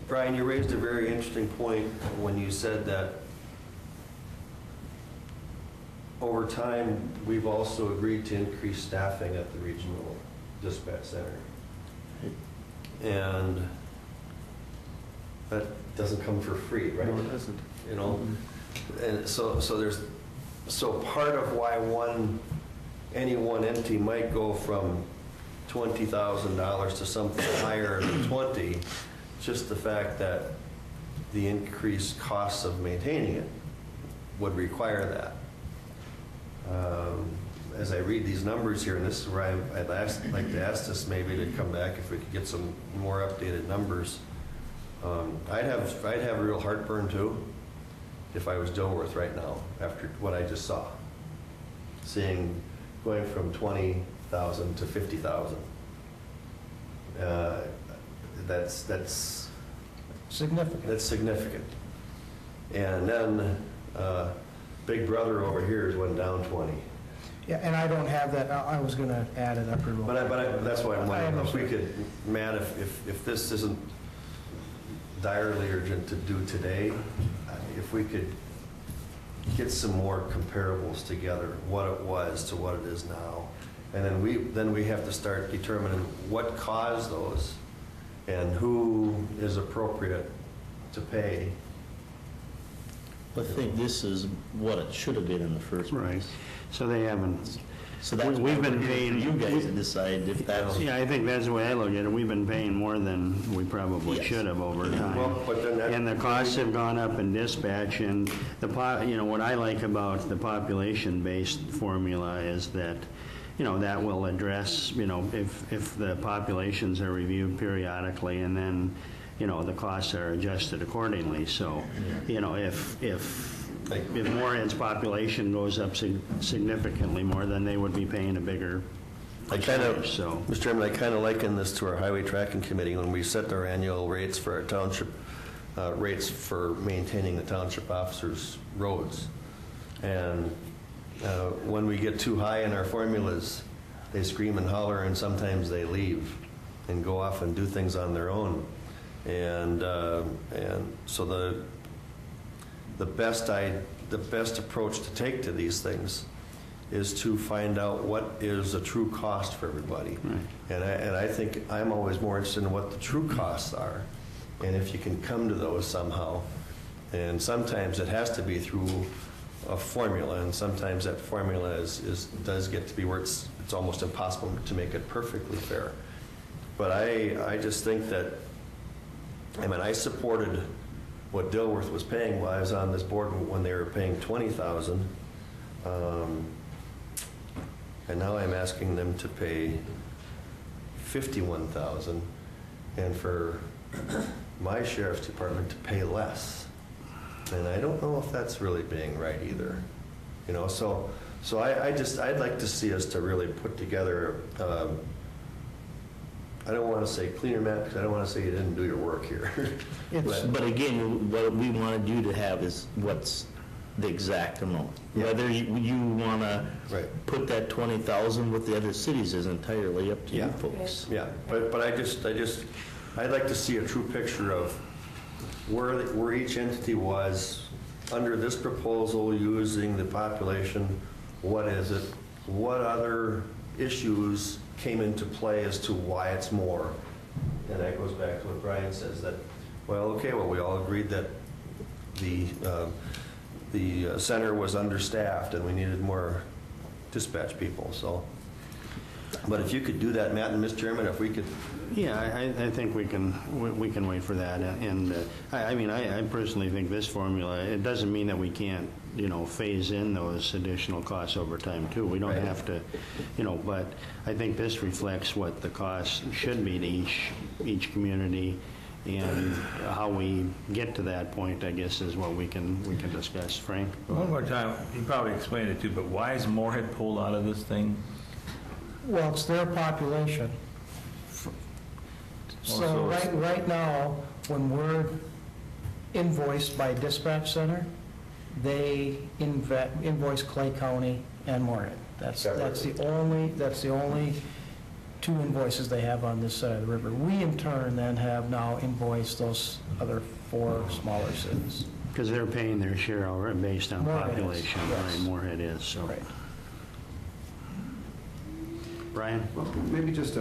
Brian, you raised a very interesting point when you said that over time, we've also agreed to increase staffing at the regional dispatch center. And that doesn't come for free, right? No, it doesn't. You know, and so part of why any one entity might go from $20,000 to something higher than 20, just the fact that the increased costs of maintaining it would require that. As I read these numbers here, and this is where I'd like to ask this maybe to come back if we could get some more updated numbers. I'd have real heartburn too if I was Dilworth right now after what I just saw. Seeing going from 20,000 to 50,000. That's Significant. That's significant. And then Big Brother over here is went down 20. Yeah, and I don't have that, I was going to add it up here real quick. But that's why I'm wondering if we understand. could, Matt, if this isn't direly urgent to do today, if we could get some more comparables together, what it was to what it is now. And then we have to start determining what caused those and who is appropriate to pay. I think this is what it should have been in the first place. Right. So they haven't, So that's We've why been we're here for paying- you guys to decide if that's, yeah, I think that's the way I look at it. We've been paying more than we probably Yes. should have over time. Well, but then that- And the costs have gone up in dispatch, and what I like about the population-based formula is that, that will address, if the populations are reviewed periodically, and then, the costs are adjusted accordingly. So, if Moorhead's population goes up significantly more, then they would be paying a bigger percentage, so. Mr. Chairman, I kind of liken this to our Highway Tracking Committee when we set our annual rates for our township, rates for maintaining the township officers' roads. And when we get too high in our formulas, they scream and holler, and sometimes they leave and go off and do things on their own. And so the best approach to take to these things is to find out what is the true cost for everybody. Right. And I think I'm always more interested in what the true costs are, and if you can come to those somehow. And sometimes it has to be through a formula, and sometimes that formula does get to be where it's almost impossible to make it perfectly fair. But I just think that, I supported what Dilworth was paying while I was on this board when they were paying $20,000. And now I'm asking them to pay $51,000, and for my sheriff's department to pay less. And I don't know if that's really being right either. So I'd like to see us to really put together, I don't want to say cleaner map, because I don't want to say you didn't do your work here. but again, what we wanted you to have is what's the exact amount. Yeah. Whether you want to Right. put that 20,000 with the other cities is entirely up to Yeah. you folks. Yeah, but I'd like to see a true picture of where each entity was under this proposal using the population. What is it? What other issues came into play as to why it's more? And that goes back to what Brian says, that, we all agreed that the center was understaffed and we needed more dispatch people, so. But if you could do that, Matt and Mr. Chairman, if we could. Yeah, I think we can wait for that, and I personally think this formula, it doesn't mean that we can't, phase in those additional costs over time too. We don't Right. have to, but I think this reflects what the cost should be to each community, and how we get to that point, I guess, is what we can discuss. Frank? One more time, you probably explained it too, but why is Moorhead pulled out of this thing? Well, it's their population. So right now, when we're invoiced by dispatch center, they invoice Clay County and Moorhead. That's the only two invoices they have on this side of the river. We in turn then have now invoiced those other 4 smaller cities. Because they're paying their share already based on Moorhead is, population, yes. right? Moorhead is, so. Right. Brian? Well, maybe just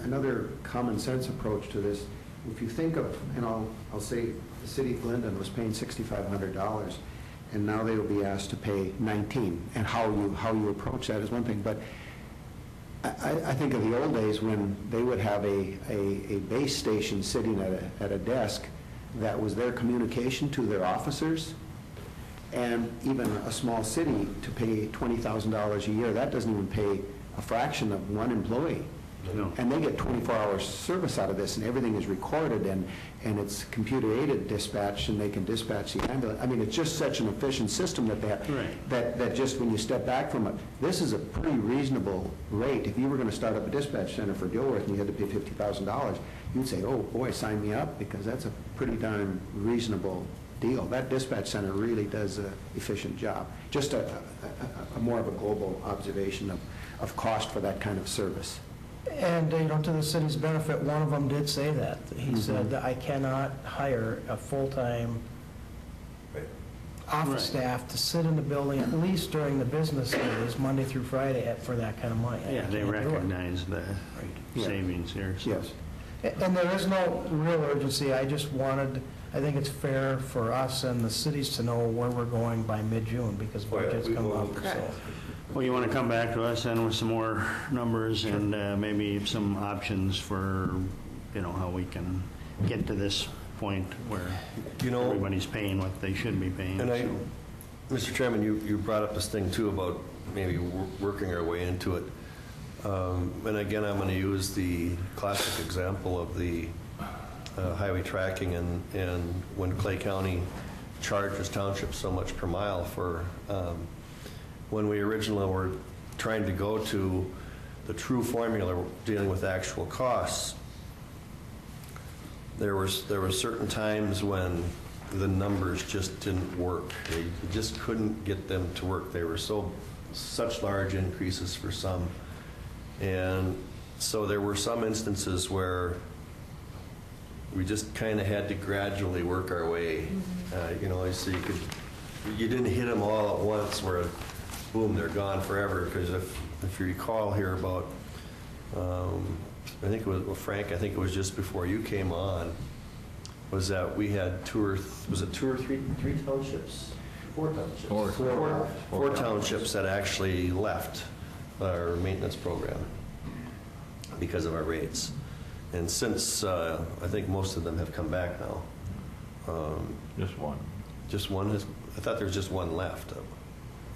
another common sense approach to this. If you think of, and I'll say the city of Glendon was paying $6,500, and now they will be asked to pay $19,000. And how you approach that is one thing, but I think of the old days when they would have a base station sitting at a desk that was their communication to their officers, and even a small city to pay $20,000 a year, that doesn't even pay a fraction of one employee. No. And they get 24-hour service out of this, and everything is recorded, and it's computer-aided dispatch, and they can dispatch the ambulance. I mean, it's just such an efficient system that they have. Right. That just when you step back from it, this is a pretty reasonable rate. If you were going to start up a dispatch center for Dilworth and you had to pay $50,000, you'd say, oh, boy, sign me up, because that's a pretty darn reasonable deal. That dispatch center really does an efficient job. Just a more of a global observation of cost for that kind of service. And, to the city's benefit, one of them did say that. He said that I cannot hire a full-time office Right. staff to sit in the building at least during the business days, Monday through Friday, for that kind of money. I Yeah, they can't do it. recognize the Yeah. savings here. So. Yes. And there is no real urgency. I just wanted, I think it's fair for us and the cities to know where we're going by mid-June, because budgets come up, so. Correct. Well, you want to come back to us then with some more numbers and maybe some options for, how we can get to this point where everybody's paying what they should be paying. And Mr. Chairman, you brought up this thing too about maybe working our way into it. And again, I'm going to use the classic example of the highway tracking and when Clay County charges townships so much per mile for, when we originally were trying to go to the true formula dealing with actual costs, there were certain times when the numbers just didn't work. You just couldn't get them to work. They were such large increases for some. And so there were some instances where we just kind of had to gradually work our way. So you didn't hit them all at once where, boom, they're gone forever. Because if you recall here about, I think it was, Frank, I think it was just before you came on, was that we had two or three townships? Four townships. Four townships that actually left our maintenance program because of our rates. And since, I think most of them have come back now. Just one. Just one has, I thought there was just one left.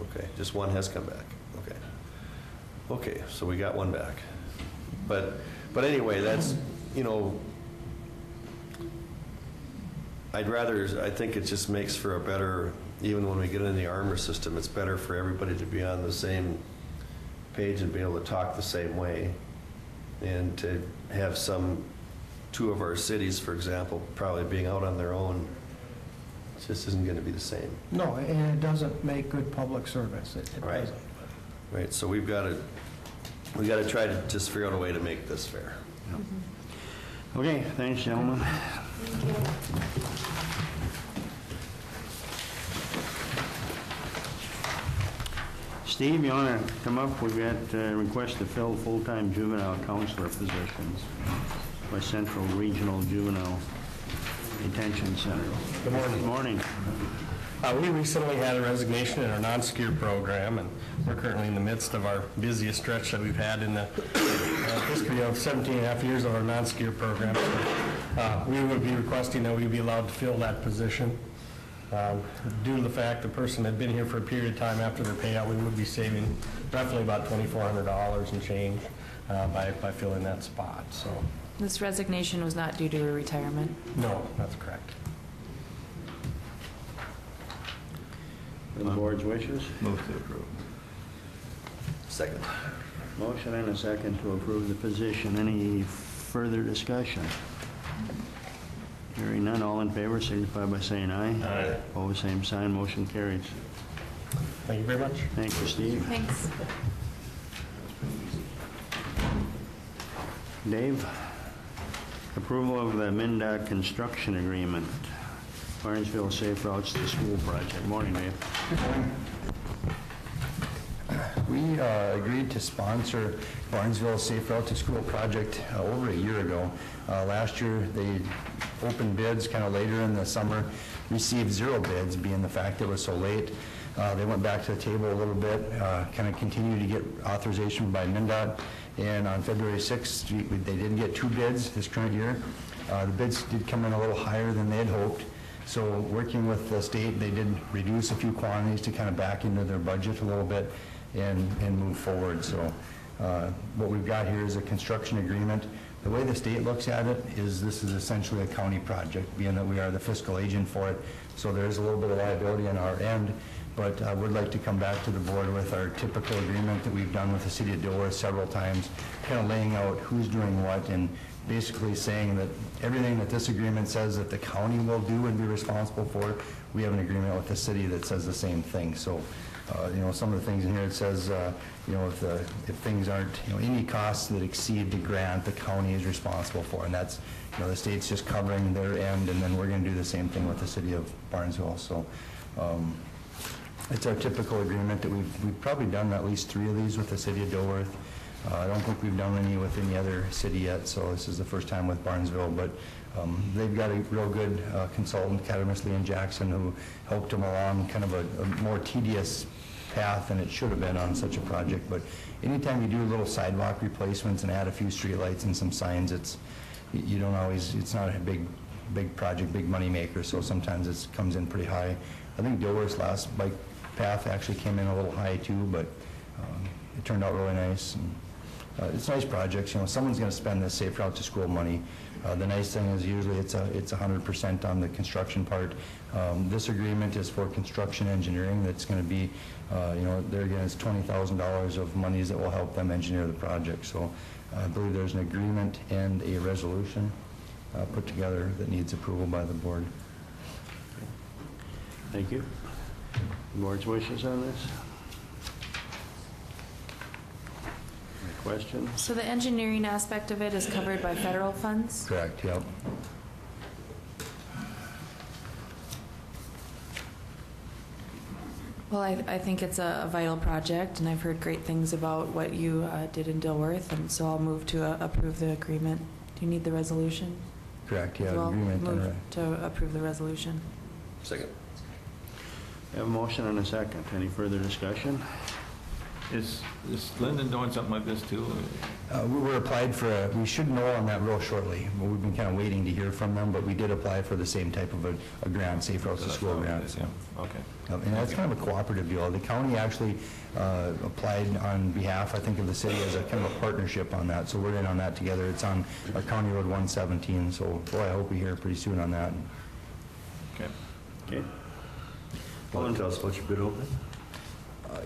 Okay, just one has come back. Okay, so we got one back. But anyway, that's, I think it just makes for a better, even when we get in the armor system, it's better for everybody to be on the same page and be able to talk the same way. And to have two of our cities, for example, probably being out on their own, it just isn't going to be the same. No, and it doesn't make good public service. It Right. doesn't. Right, so we've got to try to just figure out a way to make this fair. Okay, thanks, gentlemen. Steve, you want to come up? We've got a request to fill full-time juvenile counselor positions by Central Regional Juvenile Detention Center. Good morning. Good morning. We recently had a resignation in our non-secure program, and we're currently in the midst of our busiest stretch that we've had in the history of 17 and a half years of our non-secure program. So, we would be requesting that we be allowed to fill that position. Due to the fact the person had been here for a period of time after their payout, we would be saving roughly about $2,400 and change by filling that spot. So, This resignation was not due to a retirement. no, that's correct. The board's wishes? Move to approve. Second. Motion and a second to approve the position. Any further discussion? Hearing none, all in favor signify by saying aye. Aye. Opposed, same sign, motion carries. Thank you very much. Thank you, Steve. Thanks. Dave, approval of the MnDOT construction agreement, Barnesville Safe Routes to School project. Morning, Dave. We agreed to sponsor Barnesville Safe Route to School project over a year ago. Last year, they opened bids kind of later in the summer, received 0 bids, being the fact it was so late. They went back to the table a little bit, kind of continued to get authorization by MnDOT, and on February 6th, they did get 2 bids this current year. The bids did come in a little higher than they had hoped. So working with the state, they did reduce a few quantities to kind of back into their budget a little bit and move forward. So What we've got here is a construction agreement. The way the state looks at it is this is essentially a county project, being that we are the fiscal agent for it. So there is a little bit of liability on our end, but I would like to come back to the board with our typical agreement that we've done with the city of Dilworth several times, kind of laying out who's doing what and basically saying that everything that this agreement says that the county will do and be responsible for, we have an agreement with the city that says the same thing. So, some of the things in here, it says, if things aren't, any costs that exceed the grant, the county is responsible for. And that's, the state's just covering their end, and then we're going to do the same thing with the city of Barnesville. So it's our typical agreement that we've probably done at least 3 of these with the city of Dilworth. I don't think we've done any with any other city yet, so this is the first time with Barnesville. But they've got a real good consultant, Cattermus Lee and Jackson, who helped them along kind of a more tedious path than it should have been on such a project. But anytime you do little sidewalk replacements and add a few streetlights and some signs, it's not a big project, big money maker, so sometimes it comes in pretty high. I think Dilworth's last bike path actually came in a little high too, but it turned out really nice. And, it's nice projects. Someone's going to spend this Safe Route to School money. The nice thing is usually it's 100% on the construction part. This agreement is for construction engineering. That's going to be, there again, it's $20,000 of monies that will help them engineer the project. So I believe there's an agreement and a resolution put together that needs approval by the board. Thank you. Board's wishes on this? Any questions? So the engineering aspect of it is covered by federal funds? Correct, yep. Well, I think it's a vital project, and I've heard great things about what you did in Dilworth, and so I'll move to approve the agreement. Do you need the resolution? Correct, yeah, Well, agreement. move to approve the resolution. Second. We have a motion and a second. Any further discussion? Is Linden doing something like this too? We're applied for we should know on that real shortly. We've been kind of waiting to hear from them, but we did apply for the same type of a grant, Safe Routes to School grant. So. Yeah. Okay. And that's kind of a cooperative deal. The county actually applied on behalf, I think, of the city as a kind of a partnership on that. So we're in on that together. It's on our County Road 117. So boy, I hope we hear pretty soon on that. Okay. Okay. Want to tell us about your bid opening?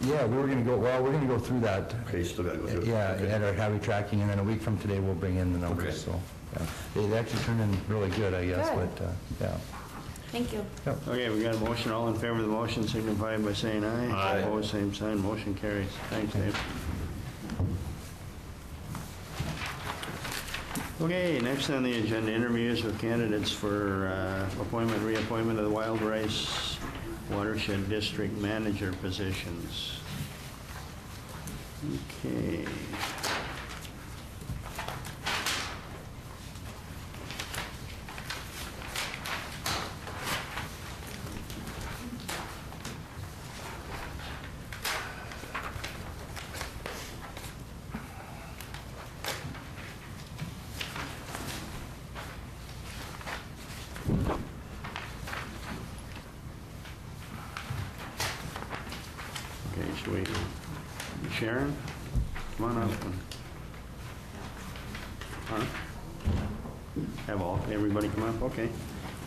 Yeah, we're going to go through that. Okay, you still got to go through it? Yeah, Okay. at our heavy tracking, and then a week from today, we'll bring in the numbers. Okay. So they actually turned in really good, I guess. Good. But yeah. Thank you. Okay, we got a motion. All in favor of the motion signify by saying aye. Aye. Opposed, same sign. Motion carries. Thanks, Dave. Okay, next on the agenda, interviews with candidates for appointment, reappointment of the Wild Rice Watershed District Manager positions. Okay. Okay, should we, Sharon, come on up. Huh? Have everybody come up? Okay.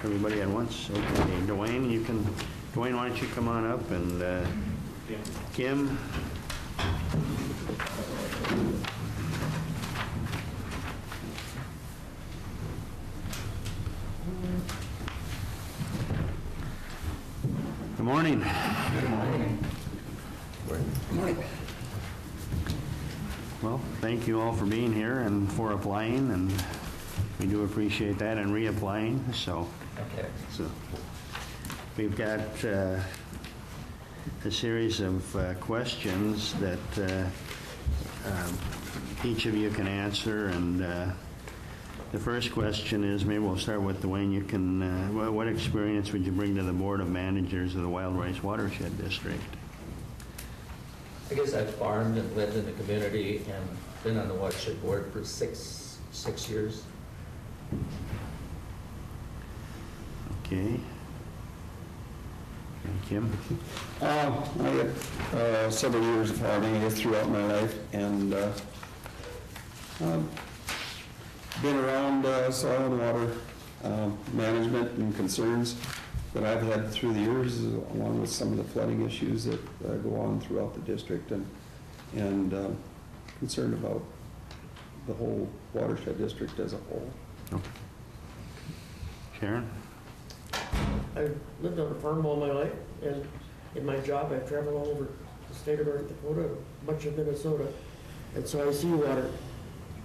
Everybody at once? Okay, Dwayne, Dwayne, why don't you come on up, and Kim? Good morning. Good morning. Well, thank you all for being here and for applying, and we do appreciate that, and reapplying. So we've got a series of questions that each of you can answer, and the first question is, maybe we'll start with Dwayne. You can, what experience would you bring to the Board of Managers of the Wild Rice Watershed District? I guess I've farmed and lived in the community and been on the watershed board for six years. Okay. Kim? I had several years of farming throughout my life, and been around soil and water management and concerns that I've had through the years, along with some of the flooding issues that go on throughout the district, and concerned about the whole watershed district as a whole. Sharon? I've lived on a farm all my life, and in my job, I've traveled all over the state of North Dakota, much of Minnesota, and so I see water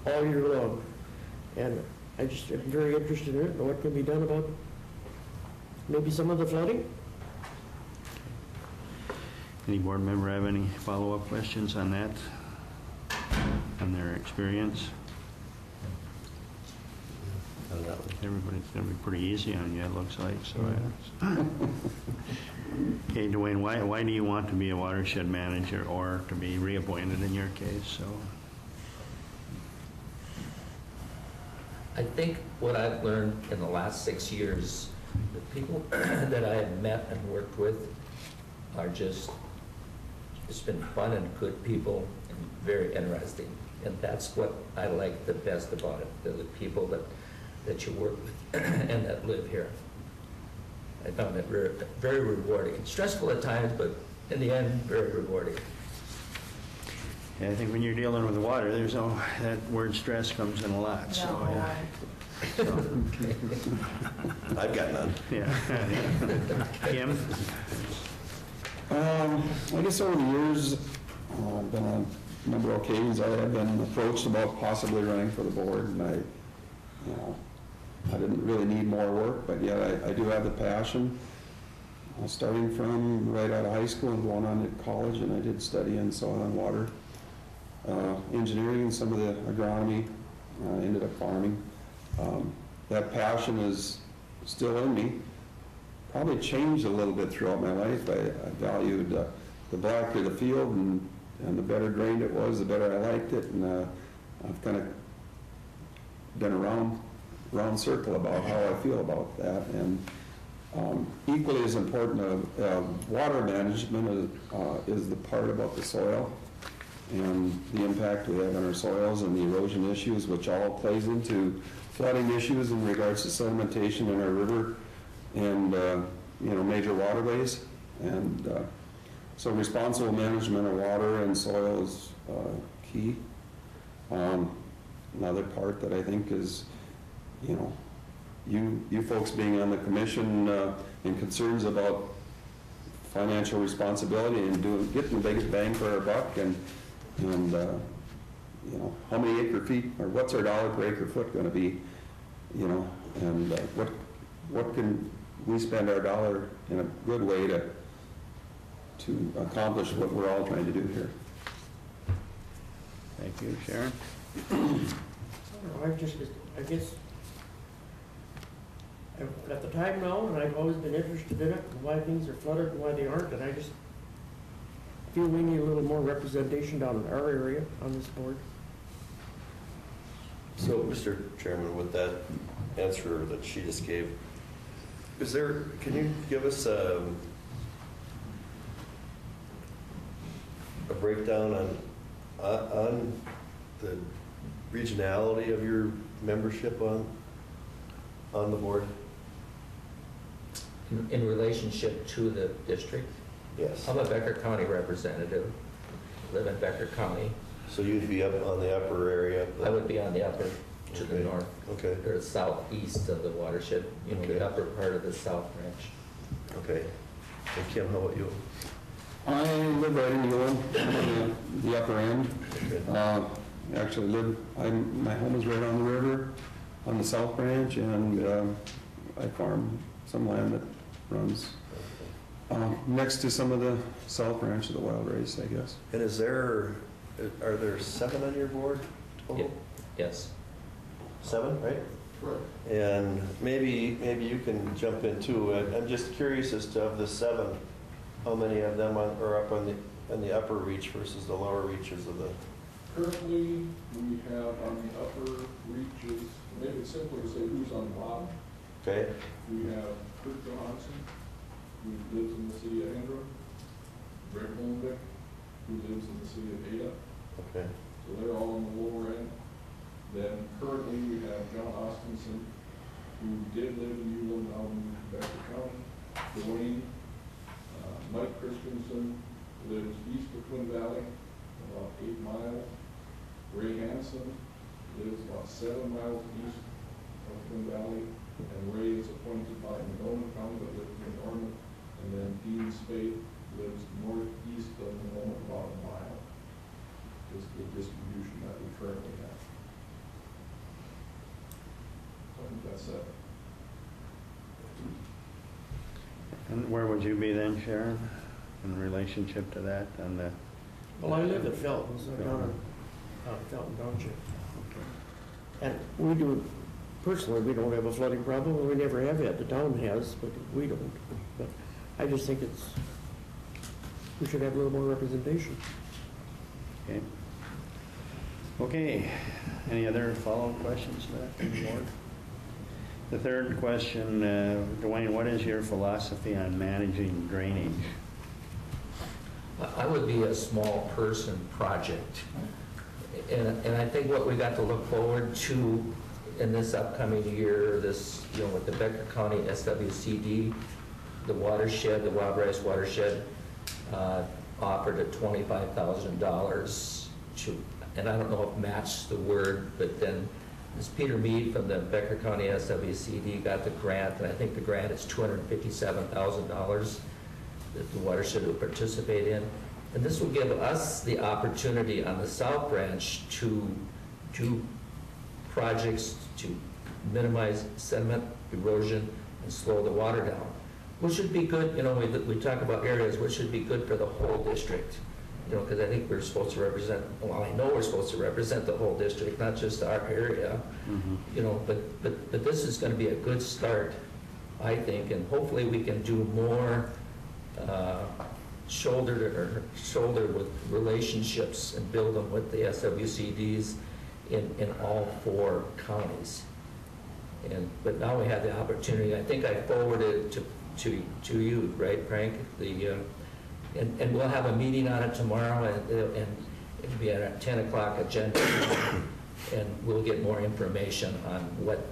all year long. And I just am very interested in it and what can be done about maybe some of the flooding. Any board member have any follow-up questions on that, on their experience? Everybody's going to be pretty easy on you, it looks like, so. Okay, Dwayne, why do you want to be a watershed manager or to be reappointed in your case, so? I think what I've learned in the last 6 years, the people that I have met and worked with are just, it's been fun and good people and very interesting. And that's what I like the best about it, the people that you work with and that live here. I found it very, very rewarding. Stressful at times, but in the end, very rewarding. Yeah, I think when you're dealing with water, there's no, that word stress comes in a lot, so. No. Yeah. I've got none. Yeah. Kim? I guess over the years, I've been on a number of occasions, I have been approached about possibly running for the board, and I didn't really need more work, but yet I do have the passion. Starting from right out of high school and going on to college, and I did study in soil and water engineering and some of the agronomy, ended up farming. That passion is still in me. Probably changed a little bit throughout my life. I valued the blacker the field, and the better drained it was, the better I liked it, and I've kind of been around circle about how I feel about that. And equally as important, water management is the part about the soil and the impact we have on our soils and the erosion issues, which all plays into flooding issues in regards to sedimentation in our river and major waterways. And so responsible management of water and soil is key. Another part that I think is, you folks being on the commission and concerns about financial responsibility and getting the biggest bang for our buck, and how many acre feet, or what's our dollar per acre foot going to be, and what can we spend our dollar in a good way to accomplish what we're all trying to do here. Thank you, Sharon. I guess I've got the time now, and I've always been interested in it, and why things are flooded and why they aren't, and I just feel we need a little more representation down in our area on this board. So, Mr. Chairman, with that answer that she just gave, can you give us a breakdown on the regionality of your membership on the board? In relationship to the district? Yes. I'm a Becker County representative, live in Becker County. So you'd be up on the upper area? I would be on the upper to the north. Okay. Or southeast of the watershed, the upper part of the South Branch. Okay. And Kim, how about you? I live right in Ewan, on the upper end. Okay. Actually my home is right on the river, on the South Branch, and I farm some land that runs next to some of the South Branch of the Wild Race, I guess. And are there 7 on your board total? Yes. 7, right? Right. And maybe you can jump in too. I'm just curious as to, of the 7, how many of them are up on the upper reach versus the lower reaches of the... Currently, we have on the upper reaches, to make it simpler, say who's on the bottom. Okay. We have Kurt Johansson, who lives in the city of Andrew, Greg Holmbeck, who lives in the city of Ada. Okay. So they're all on the lower end. Then currently we have John Austinson, who did live in Uland out in Becker County. Dwayne, Mike Christensen lives east of Twin Valley, about 8 miles. Ray Hansen lives about 7 miles east of Twin Valley. And Ray is appointed by Monona County, but lives in Norman. And then Dean Spade lives northeast of Monona, about a mile. Is the distribution that we currently have. So I think that's it. And where would you be then, Sharon, in relationship to that on the? Well, I live in Felton, so down in Felton Township. And we do, personally, we don't have a flooding problem, and we never have had. The town has, but we don't. But I just think we should have a little more representation. Okay. Okay, any other follow-up questions to that from the board? The third question, Dwayne, what is your philosophy on managing drainage? I would be a small person project. And I think what we got to look forward to in this upcoming year, this, with the Becker County SWCD, the watershed, the Wild Rice watershed, offered at $25,000 to, and I don't know if match the word, but then this Peter Mead from the Becker County SWCD got the grant, and I think the grant is $257,000 that the watershed will participate in. And this will give us the opportunity on the South Branch to do projects to minimize sediment, erosion, and slow the water down, which should be good. We talk about areas which should be good for the whole district. Because I think we're supposed to represent, well, I know we're supposed to represent the whole district, not just our area. But this is going to be a good start, I think, and hopefully we can do more shoulder to shoulder with relationships and build them with the SWCDs in all 4 counties. But now we have the opportunity. I think I forwarded it to you, right, Frank? And we'll have a meeting on it tomorrow, and it'll be at a 10 o'clock agenda, and we'll get more information on what,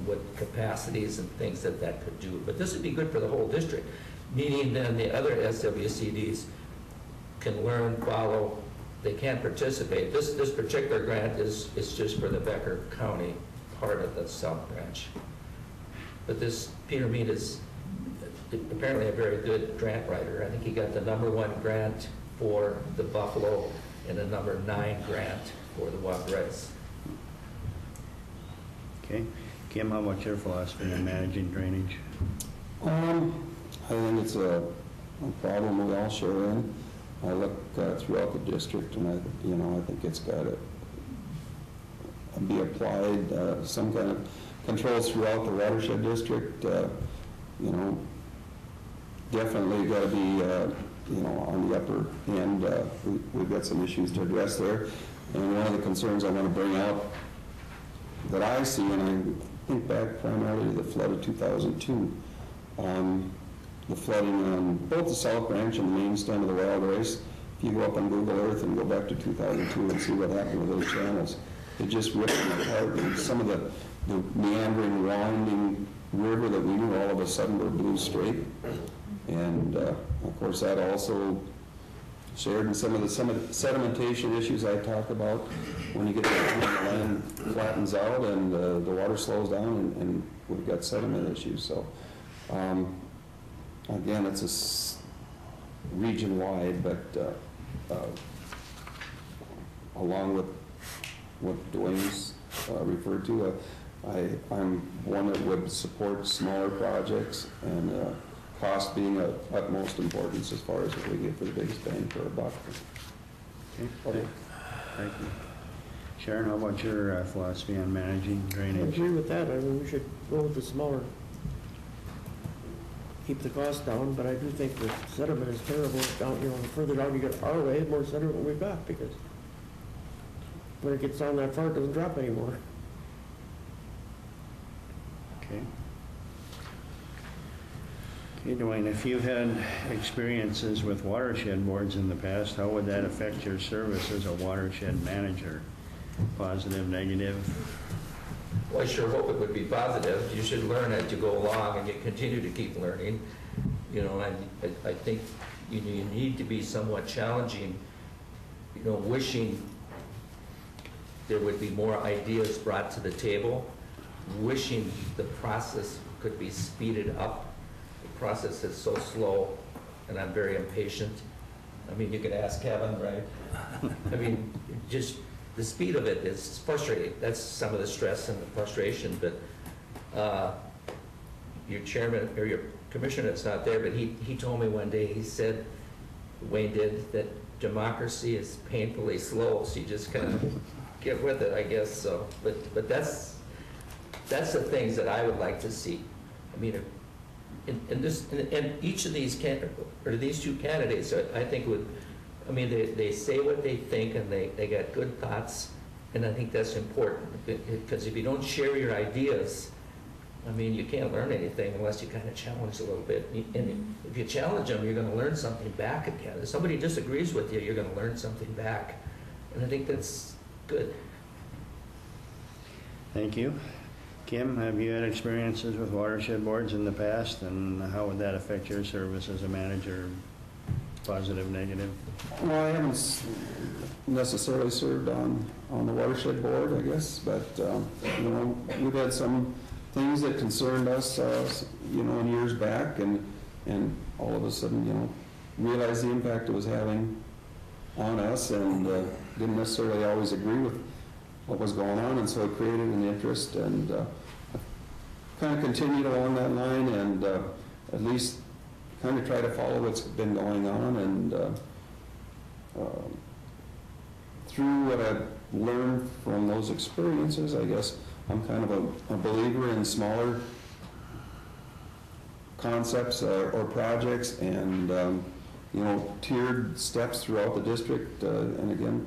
what capacities and things that could do. But this would be good for the whole district, meaning then the other SWCDs can learn, follow. They can't participate. This particular grant is just for the Becker County part of the South Branch. But this Peter Mead is apparently a very good grant writer. I think he got the #1 grant for the Buffalo and the #9 grant for the Wild Rice. Okay. Kim, how about your philosophy on managing drainage? I think it's a problem we all share in. I look throughout the district, and I think it's got to be applied. Some kind of controls throughout the watershed district. Definitely got to be, on the upper end. We've got some issues to address there. And one of the concerns I want to bring out that I see, and I think back primarily to the flood of 2002, the flooding on both the South Branch and the main stem of the Wild Rice. If you go up on Google Earth and go back to 2002 and see what happened with those channels, it just ripped them apart. And some of the meandering, winding river that we knew all of a sudden were blue straight. And of course that also shared in some of the sedimentation issues I talked about. When you get to the land flattens out and the water slows down, and we've got sediment issues. So again, it's a region-wide, but along with what Dwayne's referred to, I'm one that would support smaller projects, and cost being of utmost importance as far as what we get for the biggest bang for our buck. Okay. Thank you. Sharon, how about your philosophy on managing I drainage? agree with that. I mean, we should go with the smaller, keep the cost down, but I do think the sediment is terrible down, the further down you get our way, the more sediment we've got, because when it gets down that far, it doesn't drop anymore. Okay. Okay, Dwayne, if you had experiences with watershed boards in the past, how would that affect your service as a watershed manager? Positive, negative? Well, I sure hope it would be positive. You should learn as you go along, and you continue to keep learning. You know, I think you need to be somewhat challenging, you know, wishing there would be more ideas brought to the table, wishing the process could be speeded up. The process is so slow, and I'm very impatient. I mean, you could ask Kevin, right? I mean, just the speed of it is frustrating. That's some of the stress and the frustration, but your chairman, or your commissioner that's not there, but he told me one day, he said, Wayne did, that democracy is painfully slow, so you just kind of get with it, I guess, so. But that's the things that I would like to see. I mean, in each of these these two candidates, I think would, I mean, they say what they think, and they got good thoughts, and I think that's important, because if you don't share your ideas, I mean, you can't learn anything unless you kind of challenge a little bit. And if you challenge them, you're going to learn something back again. If somebody disagrees with you, you're going to learn something back. And I think that's good. Thank you. Kim, have you had experiences with watershed boards in the past, and how would that affect your service as a manager? Positive, negative? Well, I haven't necessarily served on the watershed board, I guess, but, you know, we've had some things that concerned us, you know, in years back, and all of a sudden, you know, realized the impact it was having on us, and didn't necessarily always agree with what was going on, and so it created an interest, and kind of continued along that line, and at least kind of try to follow what's been going on, and through what I've learned from those experiences, I guess I'm kind of a believer in smaller concepts or projects, and you know, tiered steps throughout the district, and again,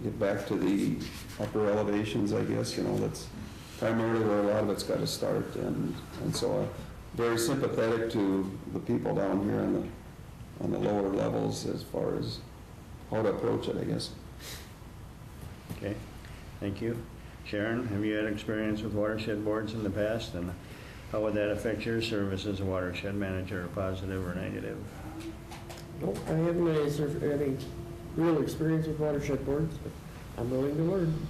get back to the upper elevations, I guess, you know, that's primarily where a lot of it's got to start, and so I'm very sympathetic to the people down here on the lower levels as far as how to approach it, I guess. Okay, thank you. Sharon, have you had experience with watershed boards in the past, and how would that affect your service as a watershed manager, positive or negative? Nope, I haven't had any real experience with watershed boards, but I'm willing to learn.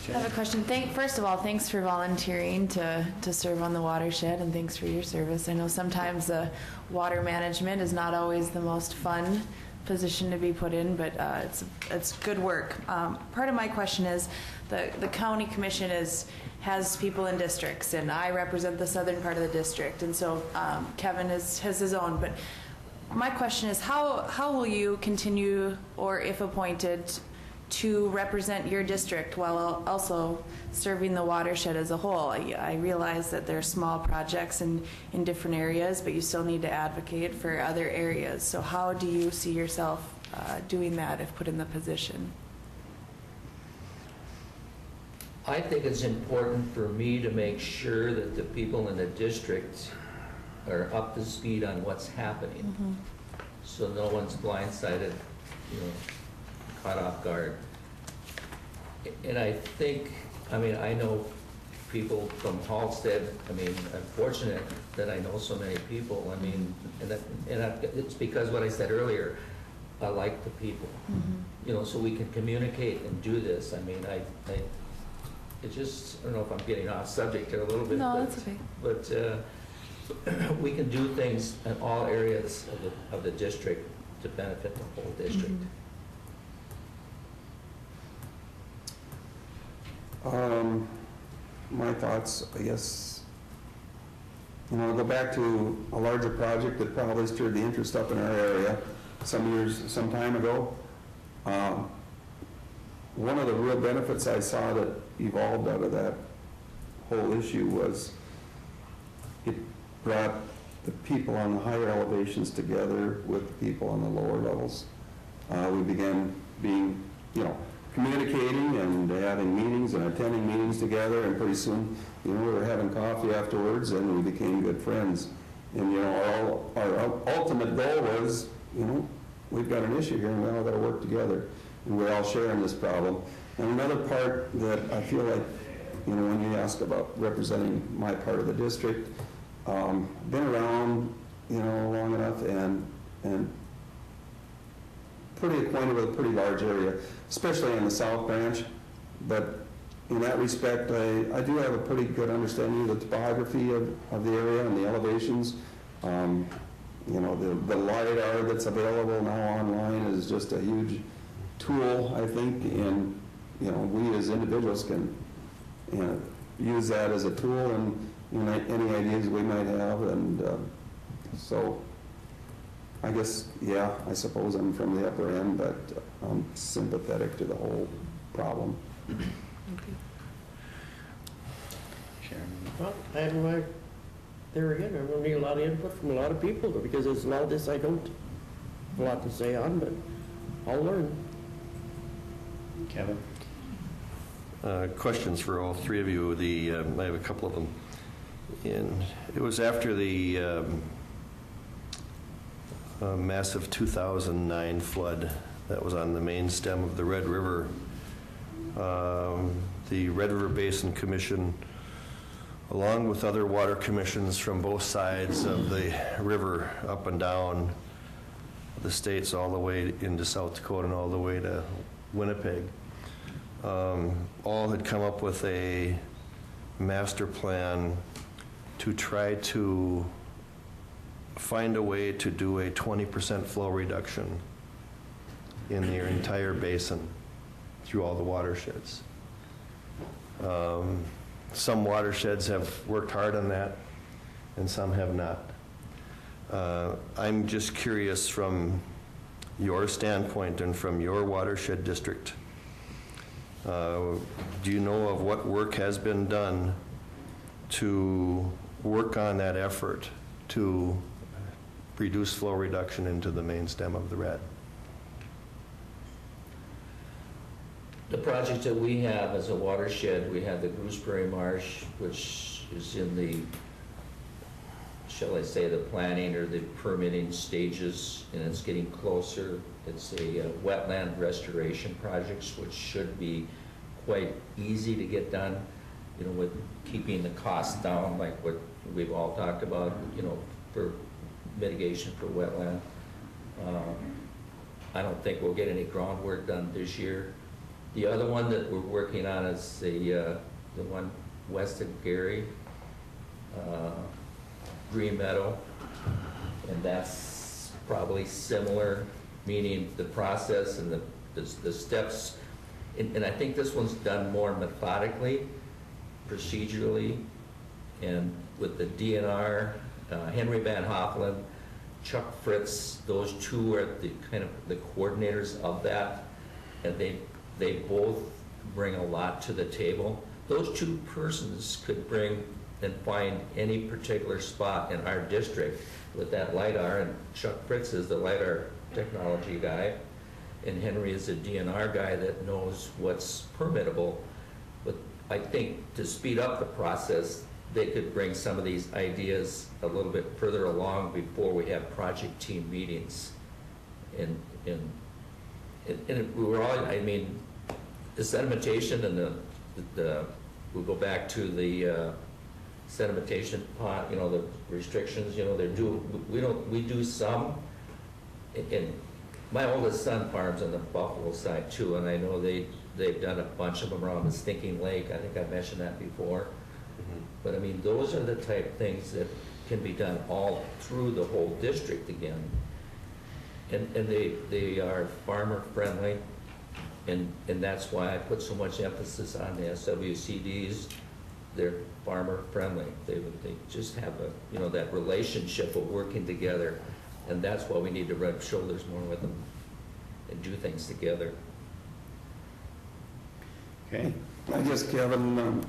I have a question. First of all, thanks for volunteering to serve on the watershed, and thanks for your service. I know sometimes water management is not always the most fun position to be put in, but it's good work. Part of my question is the county commission has people in districts, and I represent the southern part of the district, and so Kevin has his own. But my question is, how will you continue, or if appointed, to represent your district while also serving the watershed as a whole? I realize that there are small projects in different areas, but you still need to advocate for other areas. So how do you see yourself doing that if put in the position? I think it's important for me to make sure that the people in the district are up to speed on what's happening. Mm-hmm. So no one's blindsided, you know, caught off guard. And I think, I mean, I know people from Halstead. I mean, I'm fortunate that I know so many people. I mean, it's because what I said earlier, I like the people. Mm-hmm. You know, so we can communicate and do this. I mean, I don't know if I'm getting off subject here a little bit. No, that's okay. But we can do things in all areas of the district to benefit the whole district. Mm-hmm. My thoughts, I guess, you know, go back to a larger project that probably stirred the interest up in our area some time ago. One of the real benefits I saw that evolved out of that whole issue was it brought the people on the higher elevations together with the people on the lower levels. We began being, you know, communicating and having meetings and attending meetings together, and pretty soon, we were having coffee afterwards, and we became good friends. And, our ultimate goal was, we've got an issue here, and we all got to work together, and we're all sharing this problem. And another part that I feel like, when you ask about representing my part of the district, been around, long enough and pretty acquainted with a pretty large area, especially in the South Branch. But in that respect, I do have a pretty good understanding of the topography of the area and the elevations. The LiDAR that's available now online is just a huge tool, I think, and we as individuals can use that as a tool and any ideas we might have. And so I guess, I suppose I'm from the upper end, but I'm sympathetic to the whole problem. Well, there again, I'm going to need a lot of input from a lot of people, because there's a lot of this I don't have a lot to say on, but I'll learn. Kevin? Questions for all three of you. I have a couple of them. It was after the massive 2009 flood that was on the main stem of the Red River. The Red River Basin Commission, along with other water commissions from both sides of the river, up and down the states, all the way into South Dakota and all the way to Winnipeg, all had come up with a master plan to try to find a way to do a 20% flow reduction in the entire basin through all the watersheds. Some watersheds have worked hard on that, and some have not. I'm just curious, from your standpoint and from your watershed district, do you know of what work has been done to work on that effort to reduce flow reduction into the main stem of the Red? The project that we have as a watershed, we have the Gooseberry Marsh, which is in the, shall I say, the planning or the permitting stages, and it's getting closer. It's a wetland restoration project, which should be quite easy to get done, with keeping the costs down, like what we've all talked about, for mitigation for wetland. I don't think we'll get any groundwork done this year. The other one that we're working on is the one west of Gary, Green Meadow, and that's probably similar, meaning the process and the steps. And I think this one's done more methodically, procedurally, and with the DNR, Henry Van Hoffelen, Chuck Fritz, those two are the kind of the coordinators of that, and they both bring a lot to the table. Those two persons could bring and find any particular spot in our district with that LiDAR, and Chuck Fritz is the LiDAR technology guy, and Henry is a DNR guy that knows what's permittable. But I think to speed up the process, they could bring some of these ideas a little bit further along before we have project team meetings. And we were all, the sedimentation and we'll go back to the sedimentation pot, the restrictions, we do some, and my oldest son farms on the Buffalo side too, and I know they've done a bunch of them around the Stinking Lake. I think I mentioned that before. But those are the type things that can be done all through the whole district again. And they are farmer friendly, and that's why I put so much emphasis on the SWCDs. They're farmer friendly. They just have that relationship of working together, and that's why we need to rub shoulders more with them and do things together. Okay. I guess, Kevin,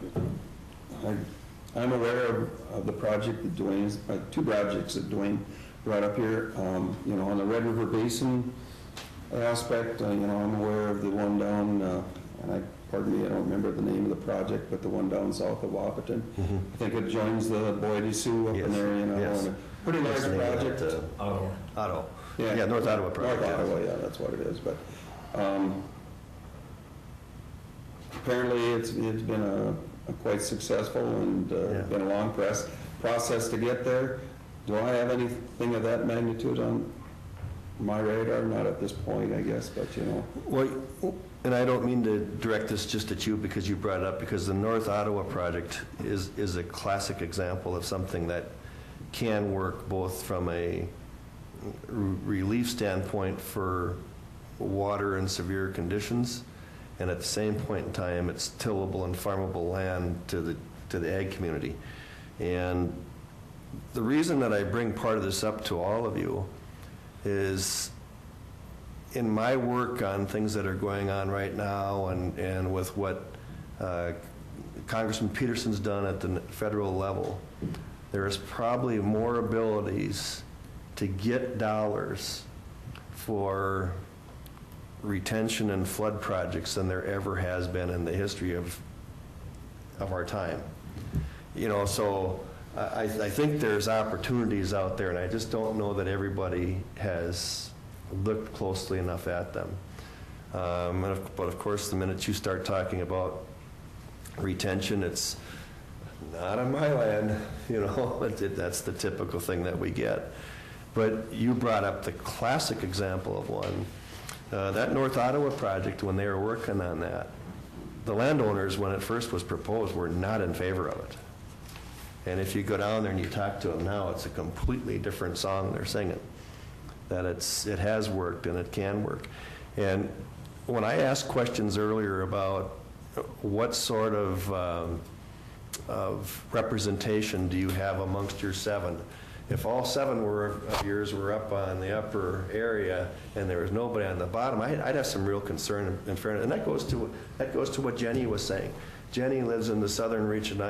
I'm aware of the project that Dwayne's, two projects that Dwayne brought up here. On the Red River Basin aspect, I'm aware of the one down, and pardon me, I don't remember the name of the project, but the one down south of Wapaton. I think it joins the Boydie Sioux up in there, you know, and a pretty large project. Ottawa. Yeah, North Ottawa project. North Ottawa, yeah, that's what it is, but apparently it's been a quite successful and been a long process to get there. Do I have anything of that magnitude on my radar? Not at this point, I guess, but you know. Well, and I don't mean to direct this just at you because you brought it up, because the North Ottawa project is a classic example of something that can work both from a relief standpoint for water in severe conditions, and at the same point in time, it's tillable and farmable land to the ag community. And the reason that I bring part of this up to all of you is in my work on things that are going on right now and with what Congressman Peterson's done at the federal level, there is probably more abilities to get dollars for retention and flood projects than there ever has been in the history of our time. You know, so I think there's opportunities out there, and I just don't know that everybody has looked closely enough at them. But of course, the minute you start talking about retention, it's not on my land, you know, that's the typical thing that we get. But you brought up the classic example of one. That North Ottawa project, when they were working on that, the landowners, when it first was proposed, were not in favor of it. And if you go down there and you talk to them now, it's a completely different song they're singing. That it has worked and it can work. And when I asked questions earlier about what sort of representation do you have amongst your 7, if all 7 of yours were up on the upper area and there was nobody on the bottom, I'd have some real concern in fairness. And that goes to what Jenny was saying. Jenny lives in the southern region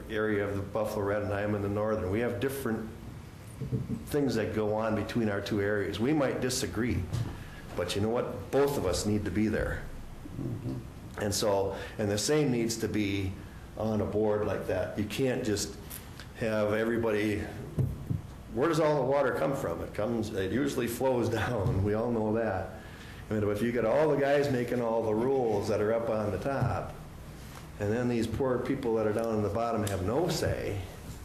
area of the Buffalo Red, and I'm in the northern. We have different things that go on between our two areas. We might disagree, but you know what? Both of us need to be there. And so, and the same needs to be on a board like that. You can't just have everybody. Where does all the water come from? It usually flows down. We all know that. And if you get all the guys making all the rules that are up on the top, and then these poor people that are down on the bottom have no say,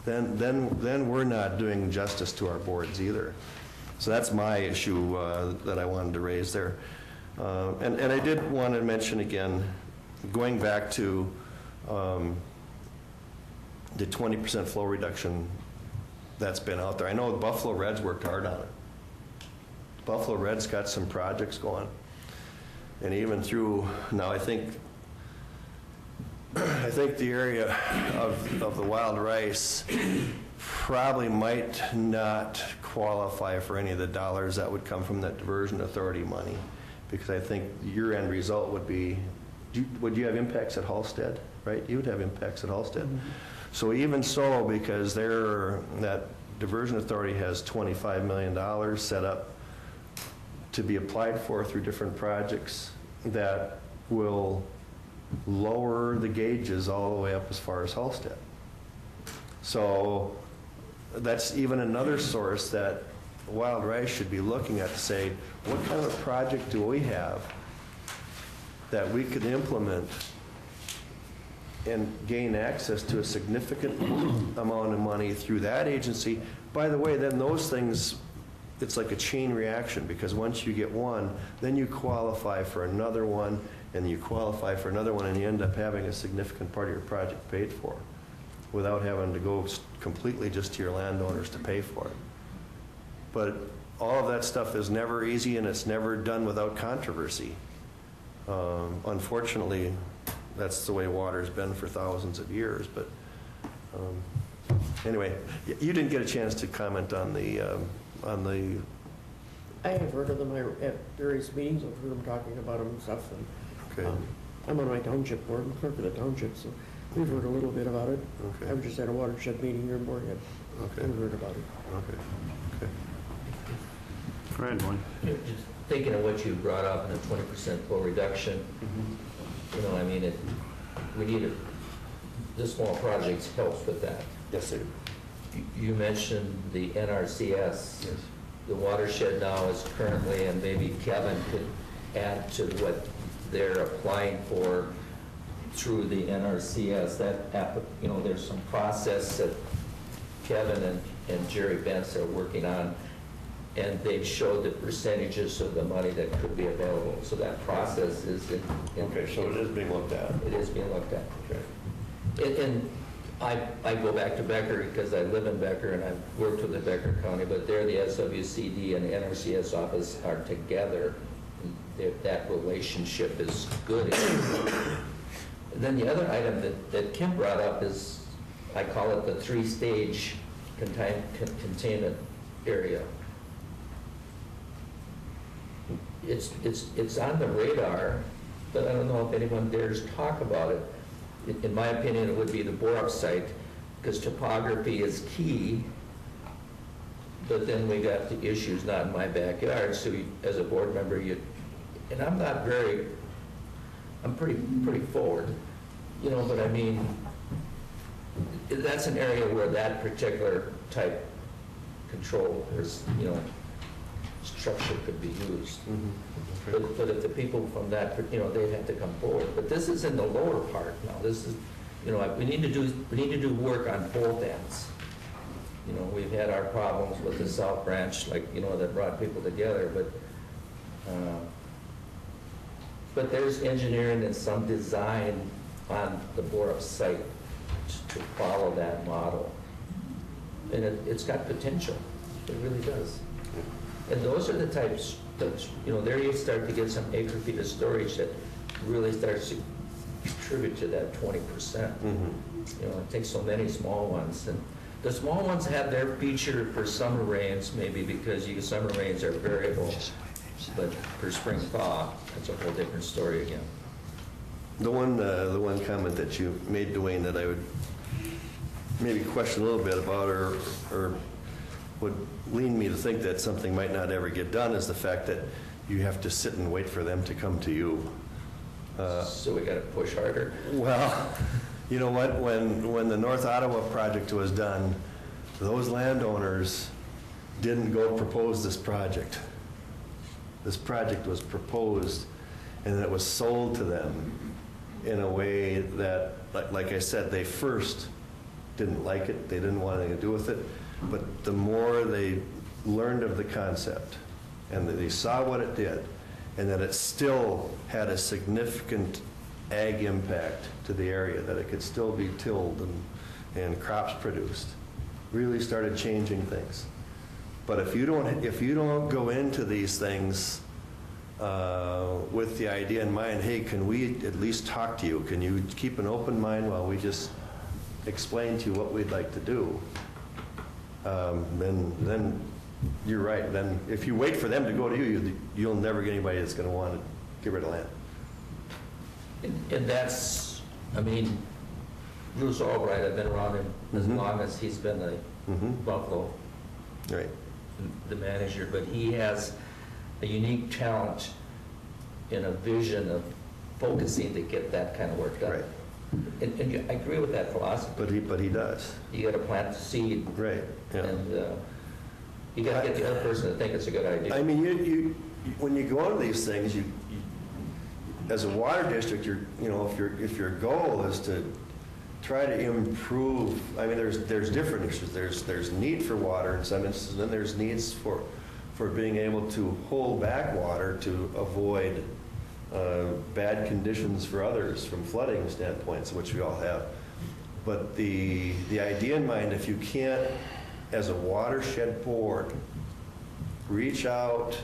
then we're not doing justice to our boards either. So that's my issue that I wanted to raise there. And I did want to mention again, going back to the 20% flow reduction that's been out there. I know the Buffalo Reds worked hard on it. Buffalo Reds got some projects going. And even through, now I think the area of the wild rice probably might not qualify for any of the dollars that would come from that diversion authority money, because I think your end result would be, would you have impacts at Halstead, right? You would have impacts at Halstead. Mm-hmm. So even so, because that diversion authority has $25 million set up to be applied for through different projects that will lower the gauges all the way up as far as Halstead. So that's even another source that Wild Rice should be looking at to say, what kind of project do we have that we could implement and gain access to a significant amount of money through that agency? By the way, then those things, it's like a chain reaction, because once you get one, then you qualify for another one, and you qualify for another one, and you end up having a significant part of your project paid for without having to go completely just to your landowners to pay for it. But all of that stuff is never easy, and it's never done without controversy. Unfortunately, that's the way water's been for thousands of years. But anyway, you didn't get a chance to comment on the I have heard of them at various meetings. I've heard them talking about them and stuff. And, okay. I'm on my township board. I'm clerk of the township, so we've heard a little bit about it. Okay. I was just at a watershed meeting here in Moorhead. Okay. We've heard about it. Okay. Okay. Go ahead, Wayne. Just thinking of what you brought up in the 20% flow reduction, You know, I mean, we need it, this small project helps with that. Yes, sir. You mentioned the NRCS. Yes. The watershed now is currently, and maybe Kevin could add to what they're applying for through the NRCS. You know, there's some process that Kevin and Jerry Bentz are working on, and they showed the percentages of the money that could be available. So that process is in. Okay, so it is being looked at. It is being looked at. Okay. And I go back to Becker because I live in Becker and I've worked with the Becker County, but there the SWCD and the NRCS office are together. That relationship is good. And then the other item that Kim brought up is, I call it the 3-stage containment area. It's on the radar, but I don't know if anyone dares talk about it. In my opinion, it would be the Borup site, because topography is key, but then we got the issues not in my backyard, so as a board member, and I'm not very, I'm pretty forward, you know, but I mean, that's an area where that particular type control, there's, you know, structure could be used. But if the people from that, you know, they'd have to come forward. But this is in the lower part now. This is, you know, we need to do work on both ends. You know, we've had our problems with the South Branch, like, you know, that brought people together, but there's engineering and some design on the Borup site to follow that model. And it's got potential. It really does. And those are the types that, you know, there you start to get some acre feet of storage that really starts to contribute to that 20%. You know, it takes so many small ones. And the small ones have their feature for summer rains, maybe because summer rains are variable. But for spring thaw, that's a whole different story again. The one comment that you made, Dwayne, that I would maybe question a little bit about, or would lead me to think that something might not ever get done, is the fact that you have to sit and wait for them to come to you. So we got to push harder. Well, you know what? When the North Ottawa project was done, those landowners didn't go propose this project. This project was proposed, and it was sold to them in a way that, like I said, they first didn't like it. They didn't want anything to do with it. But the more they learned of the concept and that they saw what it did and that it still had a significant ag impact to the area, that it could still be tilled and crops produced, really started changing things. But if you don't go into these things with the idea in mind, hey, can we at least talk to you? Can you keep an open mind while we just explain to you what we'd like to do? Then you're right. Then if you wait for them to go to you, you'll never get anybody that's going to want to get rid of land. And that's, I mean, Bruce Albright, I've been around him as long as he's been the Buffalo, right, the manager, but he has a unique talent and a vision of focusing to get that kind of work done. Right. And I agree with that philosophy. But he does. You got to plant the seed. Right. Yeah. And you got to get the other person to think it's a good idea. I mean, you when you go into these things, you as a water district, if your goal is to try to improve, I mean, there's different issues. There's need for water in some instances, and then there's needs for being able to hold back water to avoid bad conditions for others from flooding standpoints, which we all have. But the idea in mind, if you can't, as a watershed board, reach out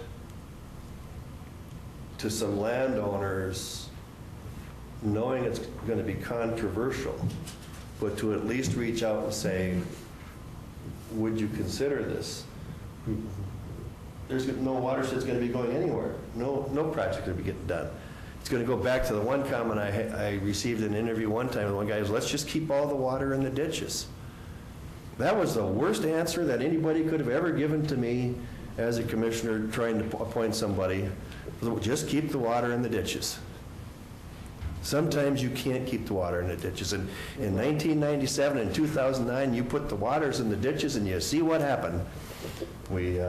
to some landowners, knowing it's going to be controversial, but to at least reach out and say, would you consider this? There's no watershed's going to be going anywhere. No project going to be getting done. It's going to go back to the one comment I received in an interview one time with one guy, is let's just keep all the water in the ditches. That was the worst answer that anybody could have ever given to me as a commissioner trying to appoint somebody. Just keep the water in the ditches. Sometimes you can't keep the water in the ditches. And in 1997 and 2009, you put the waters in the ditches and you see what happened. We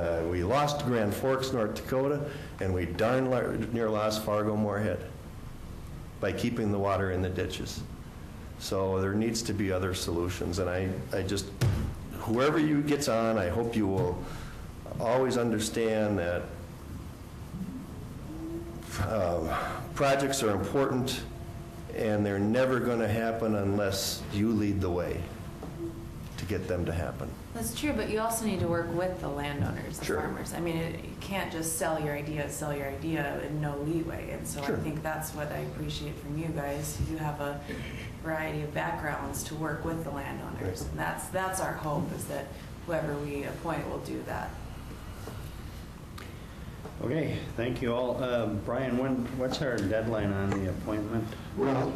lost Grand Forks, North Dakota, and we darn near lost Fargo Moorhead by keeping the water in the ditches. So there needs to be other solutions, and I just, whoever you gets on, I hope you will always understand that projects are important, and they're never going to happen unless you lead the way to get them to happen. That's true, but you also need to work with the landowners, the Sure. farmers. I mean, you can't just sell your idea and no leeway. And so Sure. I think that's what I appreciate from you guys. You have a variety of backgrounds to work with the landowners. And that's our hope, is that whoever we appoint will do that. Okay, thank you all. Brian, what's our deadline on the appointment? Well,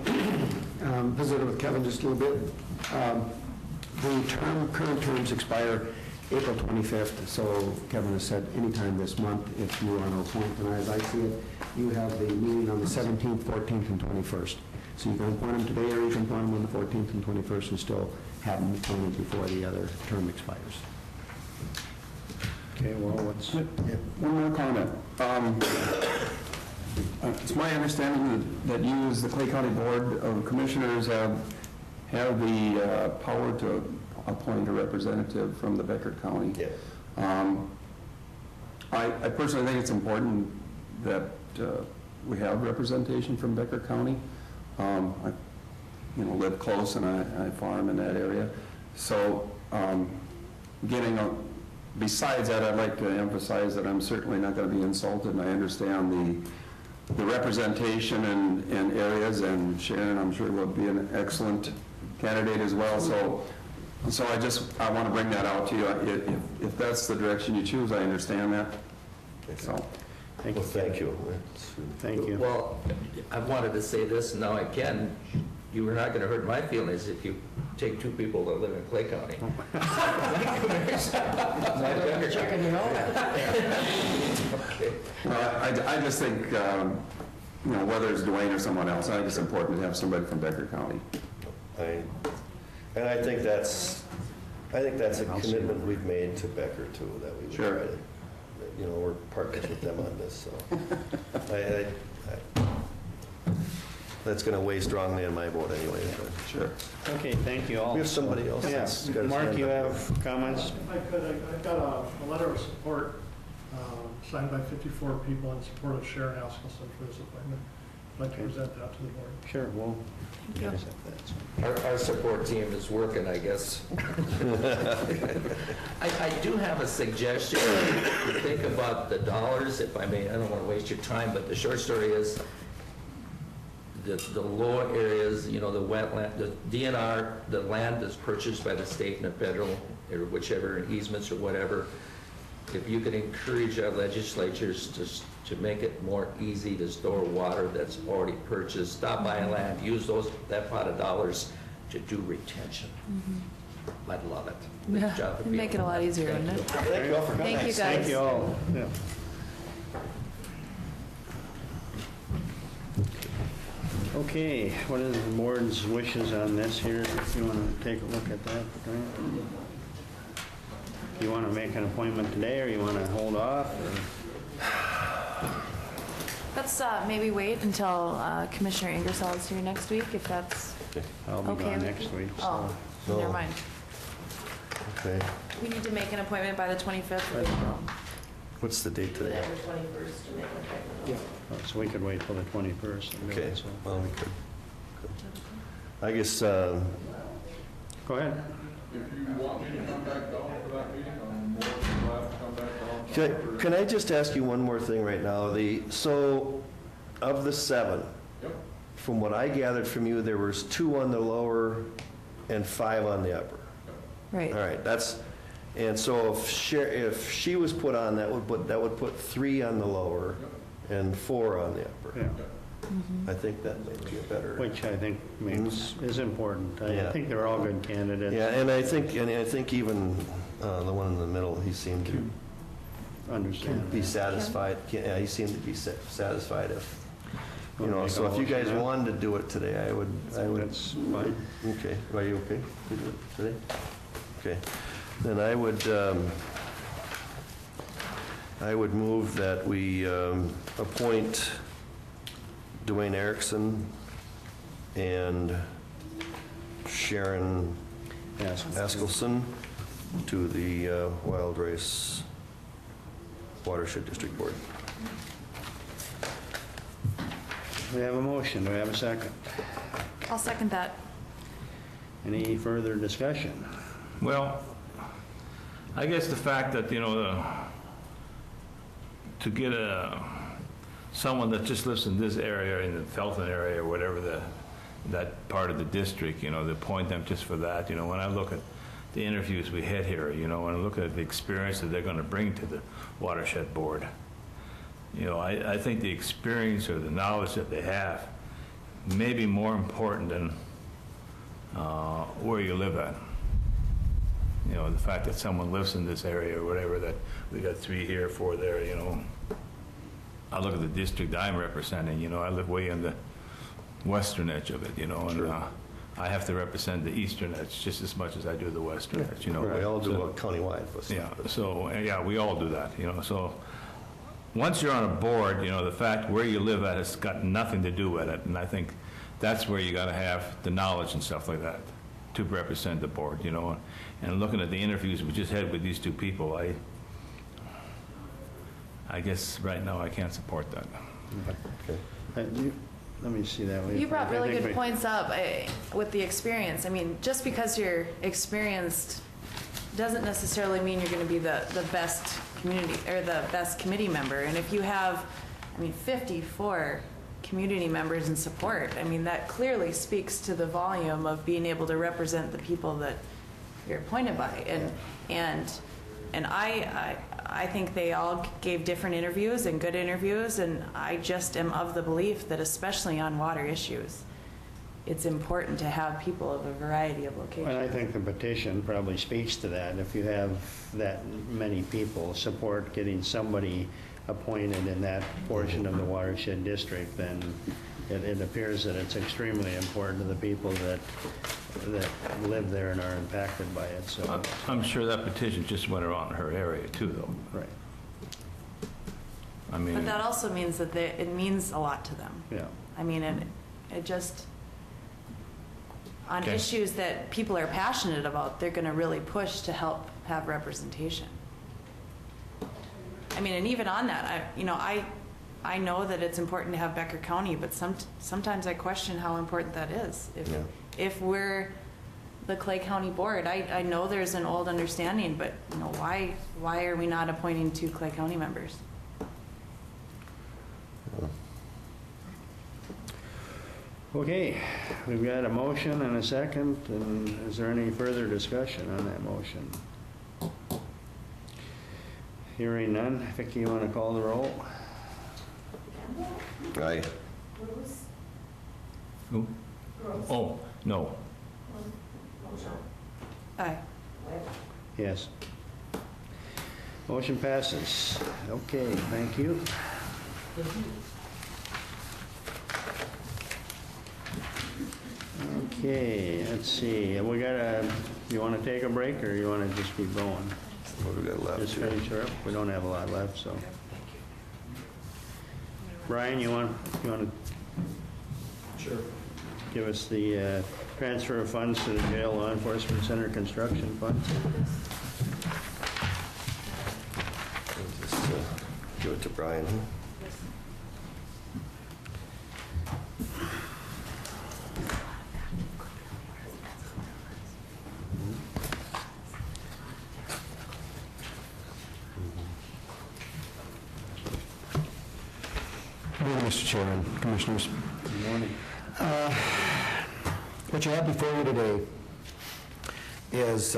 visited with Kevin just a little bit. The current terms expire April 25th, so Kevin has said anytime this month if you want to appoint. And as I see it, you have the meeting on the 17th, 14th, and 21st. So you can appoint them today, or you can appoint them on the 14th and 21st and still have them appointed before the other term expires. Okay, well, what's... One more comment. It's my understanding that you, as the Clay County Board of Commissioners, have the power to appoint a representative from the Becker County. Yes. I personally think it's important that we have representation from Becker County. I live close and I farm in that area. So besides that, I'd like to emphasize that I'm certainly not going to be insulted, and I understand the representation in areas, and Sharon, I'm sure, will be an excellent candidate as well. So I want to bring that out to you. If that's the direction you choose, I understand that. So. Thank you. Well, thank you. Thank you. Well, I wanted to say this, and now I can. You are not going to hurt my feelings if you take two people that live in Clay County. Checking you out. Okay. Well, I just think, whether it's Dwayne or someone else, I think it's important to have somebody from Becker County. And I think that's a commitment we've made to Becker too, that we Sure. try to, we're partners with them on this, so. That's going to weigh strongly in my vote anyway. But. Sure. Okay, thank you all. We have somebody else. Yeah. that's got his Mark, hand you up. have comments? If I could, I've got a letter of support signed by 54 people in support of Sharon Askelson for this appointment. I'd like to present that to the board. Sure, well. Thank you. Our support team is working, I guess. I do have a suggestion. To think about the dollars, if I may. I don't want to waste your time, but the short story is the lower areas, the wetland, the DNR, the land that's purchased by the state and the federal, or whichever easements or whatever. If you could encourage our legislatures to make it more easy to store water that's already purchased, stop buying land, use that pot of dollars to do retention. I'd love it. Yeah, Good job, it'd make it a lot easier, wouldn't it? Thank you all for coming. Thank you, guys. Thank you all. Yeah. Okay, what is the board's wishes on this here? If you want to take a look at that, right? You want to make an appointment today, or you want to hold off? Or? Let's maybe wait until Commissioner Ingersoll is here next week, if that's I'll be okay. gone with next you. week. Oh, So. never mind. Okay. We need to make an appointment by the 25th of April. What's the date today? Whatever, 21st to make an appointment. Oh, so we could wait till the 21st. and do Okay, it, so. well, we could. I guess, Go ahead. If you want me to come back down for that meeting, I'm more than glad to come back down. can I just ask you one more thing right now? So, of the 7, Yep. from what I gathered from you, there was 2 on the lower and 5 on the upper. Right. All right, and so if she was put on, that would put 3 on the lower and 4 on the upper. Yeah. I think that may be a better. Which I think is important. I Yeah. think they're all good candidates. Yeah, and I think even the one in the middle, he seemed to Understand. be satisfied. Yeah, he seemed to be satisfied You know, so if you guys wanted to do it today, I would. That's fine. Okay, are you okay to do it today? Okay, then I would move that we appoint Dwayne Erickson and Sharon Askelson to the Wild Rice Watershed District Board. We have a motion. Do we have a second? I'll second that. Any further discussion? Well, I guess the fact that, you know, to get someone that just lives in this area, in the Felton area, or whatever that part of the district, you know, to appoint them just for that, you know, when I look at the interviews we had here, you know, when I look at the experience that they're going to bring to the Watershed Board, you know, I think the experience or the knowledge that they have may be more important than where you live at. You know, the fact that someone lives in this area or whatever, that we got 3 here, 4 there, you know. I look at the district I'm representing, you know, I live way on the western edge of it, you know, and I have to represent the eastern edge just as much as I do the western edge, you know. We all do it countywide. Yeah, so, yeah, we all do that, you know, so once you're on a board, you know, the fact where you live at has got nothing to do with it, and I think that's where you got to have the knowledge and stuff like that to represent the board, you know. And looking at the interviews we just had with these 2 people, I guess right now I can't support that. Okay. Let me see that. You brought really good points up with the experience. I mean, just because you're experienced doesn't necessarily mean you're going to be the best community or the best committee member. And if you have, 54 community members in support, that clearly speaks to the volume of being able to represent the people that you're appointed by. And I think they all gave different interviews and good interviews, and I just am of the belief that especially on water issues, it's important to have people of a variety of locations. And I think the petition probably speaks to that. If you have that many people support getting somebody appointed in that portion of the watershed district, then it appears that it's extremely important to the people that live there and are impacted by it. So I'm sure that petition just went around her area too, though. Right. But that also means that it means a lot to them. Yeah. It just, on issues that people are passionate about, they're going to really push to help have representation. And even on that, I know that it's important to have Becker County, but sometimes I question how important that is. If we're the Clay County Board, I know there's an old understanding, but why are we not appointing 2 Clay County members? Okay, we've got a motion and a second, and is there any further discussion on that motion? Hearing none. Vicki, you want to call the roll? Aye. Who? Oh, no. Aye. Yes. Motion passes. Okay, thank you. Okay, let's see. You want to take a break, or you want to just keep going? What do we got left? Just finish her up. We don't have a lot left, so. Brian, you want to? Sure. Give us the transfer of funds to the jail law enforcement center construction fund. Just give it to Brian. Good morning, Mr. Chairman, Commissioners. Good morning. What you have before you today is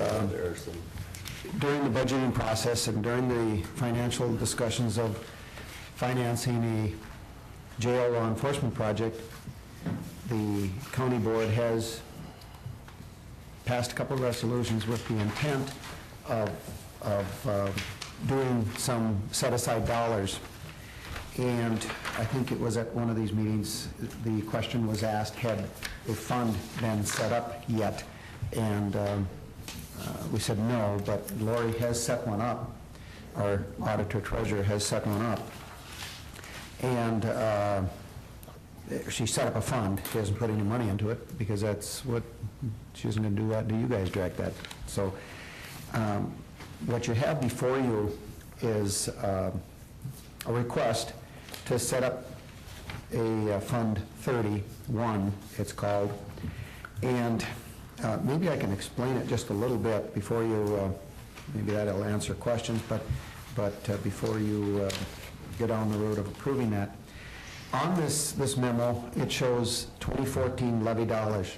during the budgeting process and during the financial discussions of financing a jail law enforcement project, the county board has passed a couple of resolutions with the intent of doing some set-aside dollars. And I think it was at one of these meetings, the question was asked, had a fund been set up yet? And we said no, but Lori has set one up. Our auditor treasurer has set one up. And she set up a fund. She hasn't put any money into it because that's what, she isn't going to do that. Do you guys direct that? So what you have before you is a request to set up a Fund 31, it's called. And maybe I can explain it just a little bit before you, maybe that'll answer questions, but before you get on the road of approving that. On this memo, it shows 2014 levy dollars.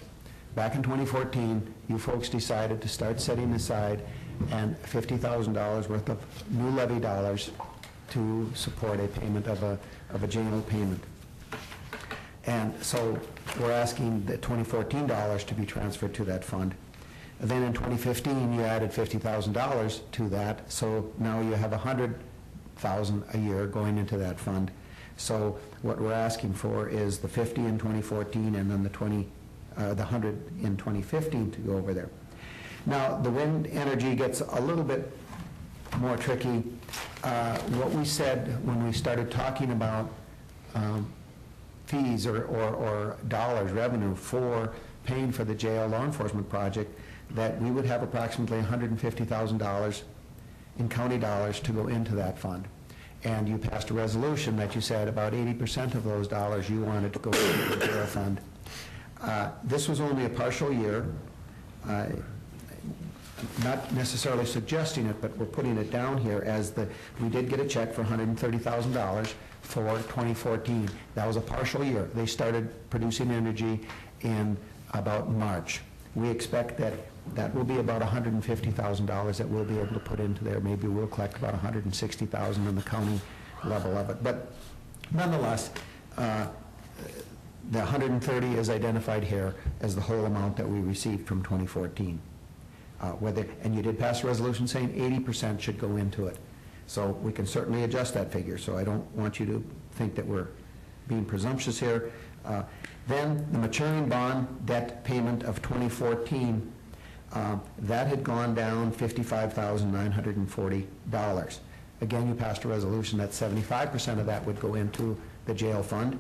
Back in 2014, you folks decided to start setting aside and $50,000 worth of new levy dollars to support a payment of a jail payment. And so we're asking the 2014 dollars to be transferred to that fund. And then in 2015, you added $50,000 to that, so now you have $100,000 a year going into that fund. So what we're asking for is the 50 in 2014 and then the 100 in 2015 to go over there. Now, the wind energy gets a little bit more tricky. What we said when we started talking about fees or dollars, revenue for paying for the jail law enforcement project, that we would have approximately $150,000 in county dollars to go into that fund. And you passed a resolution that you said about 80% of those dollars you wanted to go into the jail fund. This was only a partial year. Not necessarily suggesting it, but we're putting it down here as we did get a check for $130,000 for 2014. That was a partial year. They started producing energy in about March. We expect that will be about $150,000 that we'll be able to put into there. Maybe we'll collect about $160,000 on the county level of it. But nonetheless, the 130 is identified here as the whole amount that we received from 2014. And you did pass a resolution saying 80% should go into it. So we can certainly adjust that figure. So I don't want you to think that we're being presumptuous here. Then the maturing bond debt payment of 2014, that had gone down $55,940. Again, you passed a resolution that 75% of that would go into the jail fund.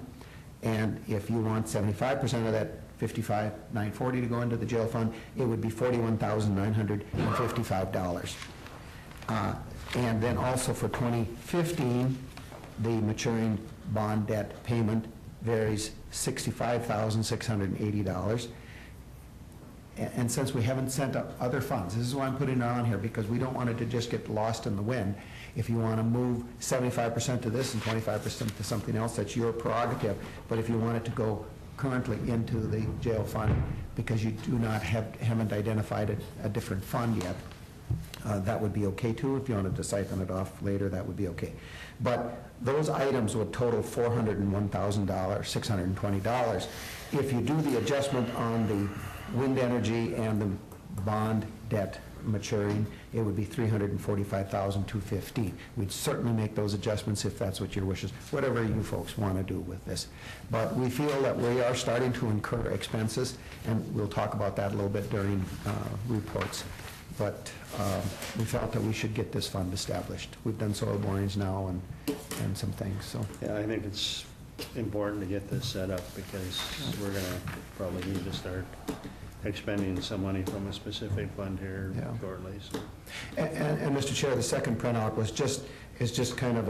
And if you want 75% of that $55,940 to go into the jail fund, it would be $41,955. And then also for 2015, the maturing bond debt payment varies $65,680. And since we haven't sent up other funds, this is why I'm putting it on here, because we don't want it to just get lost in the wind. If you want to move 75% to this and 25% to something else, that's your prerogative. But if you want it to go currently into the jail fund, because you do not haven't identified a different fund yet, that would be okay too. If you wanted to siphon it off later, that would be okay. But those items would total $401,620. If you do the adjustment on the wind energy and the bond debt maturing, it would be $345,215. We'd certainly make those adjustments if that's what your wishes, whatever you folks want to do with this. But we feel that we are starting to incur expenses, and we'll talk about that a little bit during reports. But we felt that we should get this fund established. We've done soil borings now and some things. So yeah, I think it's important to get this set up because we're going to probably need to start expending some money from a specific fund here shortly. So. And Mr. Chair, the second printout is just kind of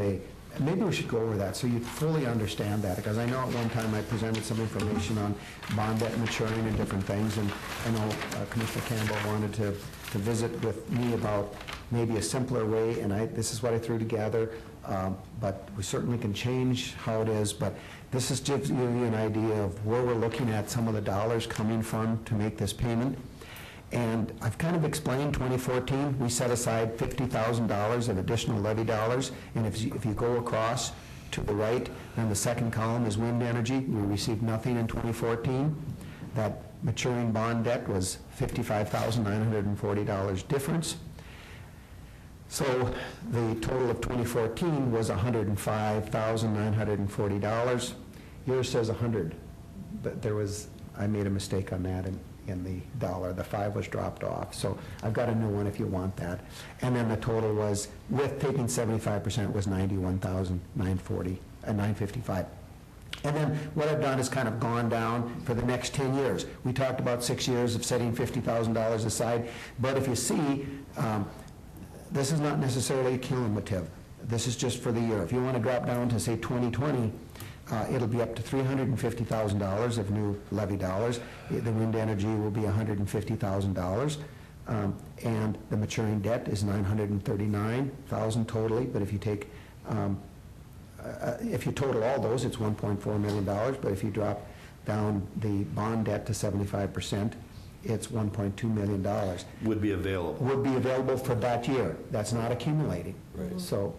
maybe we should go over that so you fully understand that, because I know at one time I presented some information on bond debt maturing and different things, and I know Commissioner Campbell wanted to visit with me about maybe a simpler way, and this is what I threw together, but we certainly can change how it is, but this is gives you an idea of where we're looking at some of the dollars coming from to make this payment. And I've kind of explained 2014, we set aside $50,000 of additional levy dollars, and if you go across to the right, then the second column is wind energy. We received nothing in 2014. That maturing bond debt was $55,940 difference. So the total of 2014 was $105,940. Yours says 100, but I made a mistake on that in the dollar. The 5 was dropped off. So I've got a new one if you want that. And then the total was, with taking 75%, was $91,955. And then what I've done is kind of gone down for the next 10 years. We talked about 6 years of setting $50,000 aside, but if you see, this is not necessarily cumulative. This is just for the year. If you want to drop down to, say, 2020, it'll be up to $350,000 of new levy dollars. The wind energy will be $150,000. And the maturing debt is $939,000 totally, but if you take if you total all those, it's $1.4 million, but if you drop down the bond debt to 75%, it's $1.2 million. Would be available. Would be available for that year. That's not accumulating. Right. So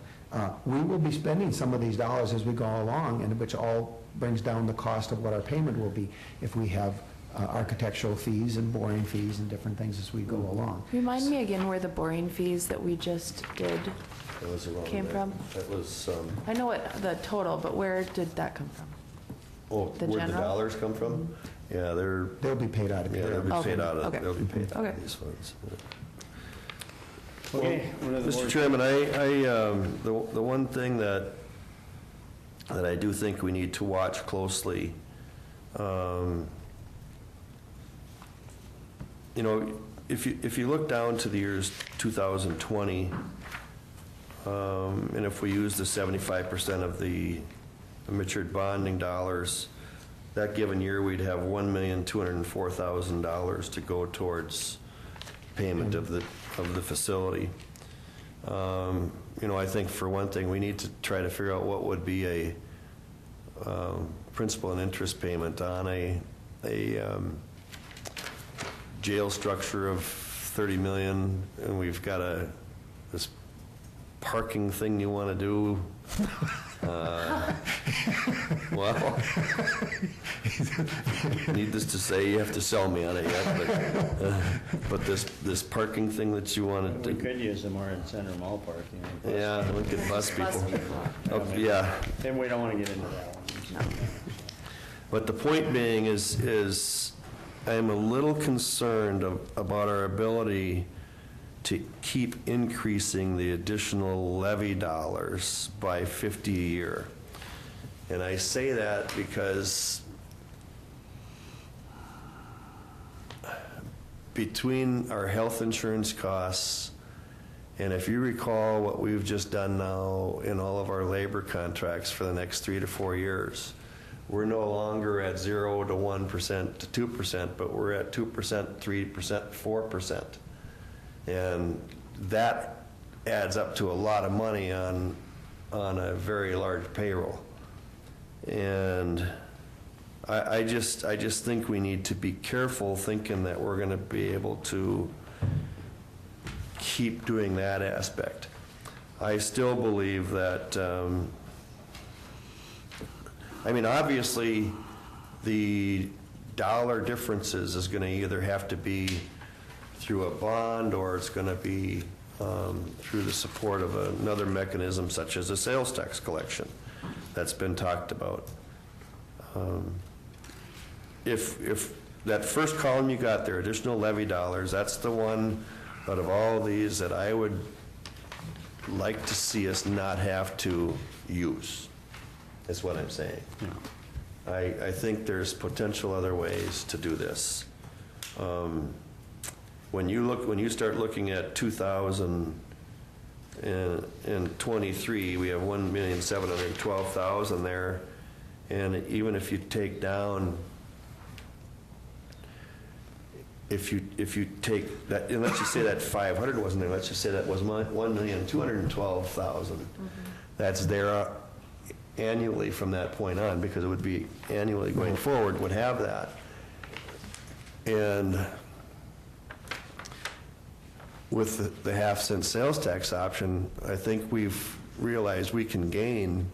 we will be spending some of these dollars as we go along, and which all brings down the cost of what our payment will be if we have architectural fees and boring fees and different things as we go along. Remind me again where the boring fees that we just did That was around came there. from? That was, I know what the total, but where did that come from? where'd the general? dollars come from? Yeah, They'll be paid out of yeah, here. they'll be Okay, paid out of, okay. they'll be paid out Okay. of these funds. Okay. what are the Mr. board- Chairman, the one thing that I do think we need to watch closely, you know, if you look down to the years 2020, and if we use the 75% of the matured bonding dollars, that given year, we'd have $1,204,000 to go towards payment of the facility. You know, I think for one thing, we need to try to figure out what would be a principal and interest payment on a jail structure of $30 million, and we've got this parking thing you want to do. Well, needless to say, you have to sell me on it yet, but this parking thing that you want to We do. could use them more in Center Mall parking. Yeah, we could bus people. Oh, I mean, yeah. And we don't want to get into that one. But the point being is I'm a little concerned about our ability to keep increasing the additional levy dollars by 50 a year. And I say that because between our health insurance costs, and if you recall what we've just done now in all of our labor contracts for the next 3 to 4 years, we're no longer at 0 to 1% to 2%, but we're at 2%, 3%, 4%. And that adds up to a lot of money on a very large payroll. And I just think we need to be careful thinking that we're going to be able to keep doing that aspect. I still believe that, I mean, obviously, the dollar differences is going to either have to be through a bond, or it's going to be through the support of another mechanism such as a sales tax collection that's been talked about. If that first column you got there, additional levy dollars, that's the one out of all these that I would like to see us not have to use, is what I'm saying. I think there's potential other ways to do this. When you start looking at 2023, we have $1,712,000 there, and even if you take down, if you take that, and let's just say that 500 wasn't there, let's just say that was $1,212,000. That's there annually from that point on, because it would be annually going forward, would have that. And with the half-cent sales tax option, I think we've realized we can gain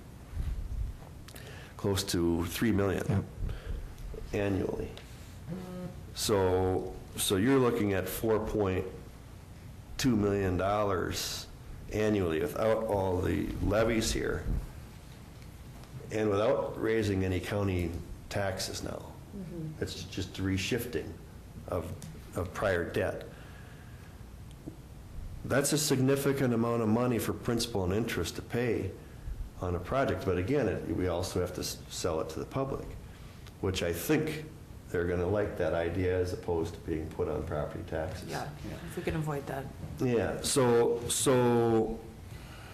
close to $3 million annually. So you're looking at $4.2 million annually without all the levies here and without raising any county taxes now. It's just reshifting of prior debt. That's a significant amount of money for principal and interest to pay on a project. But again, we also have to sell it to the public, which I think they're going to like that idea as opposed to being put on property taxes. Yeah, if we can avoid that. Yeah, so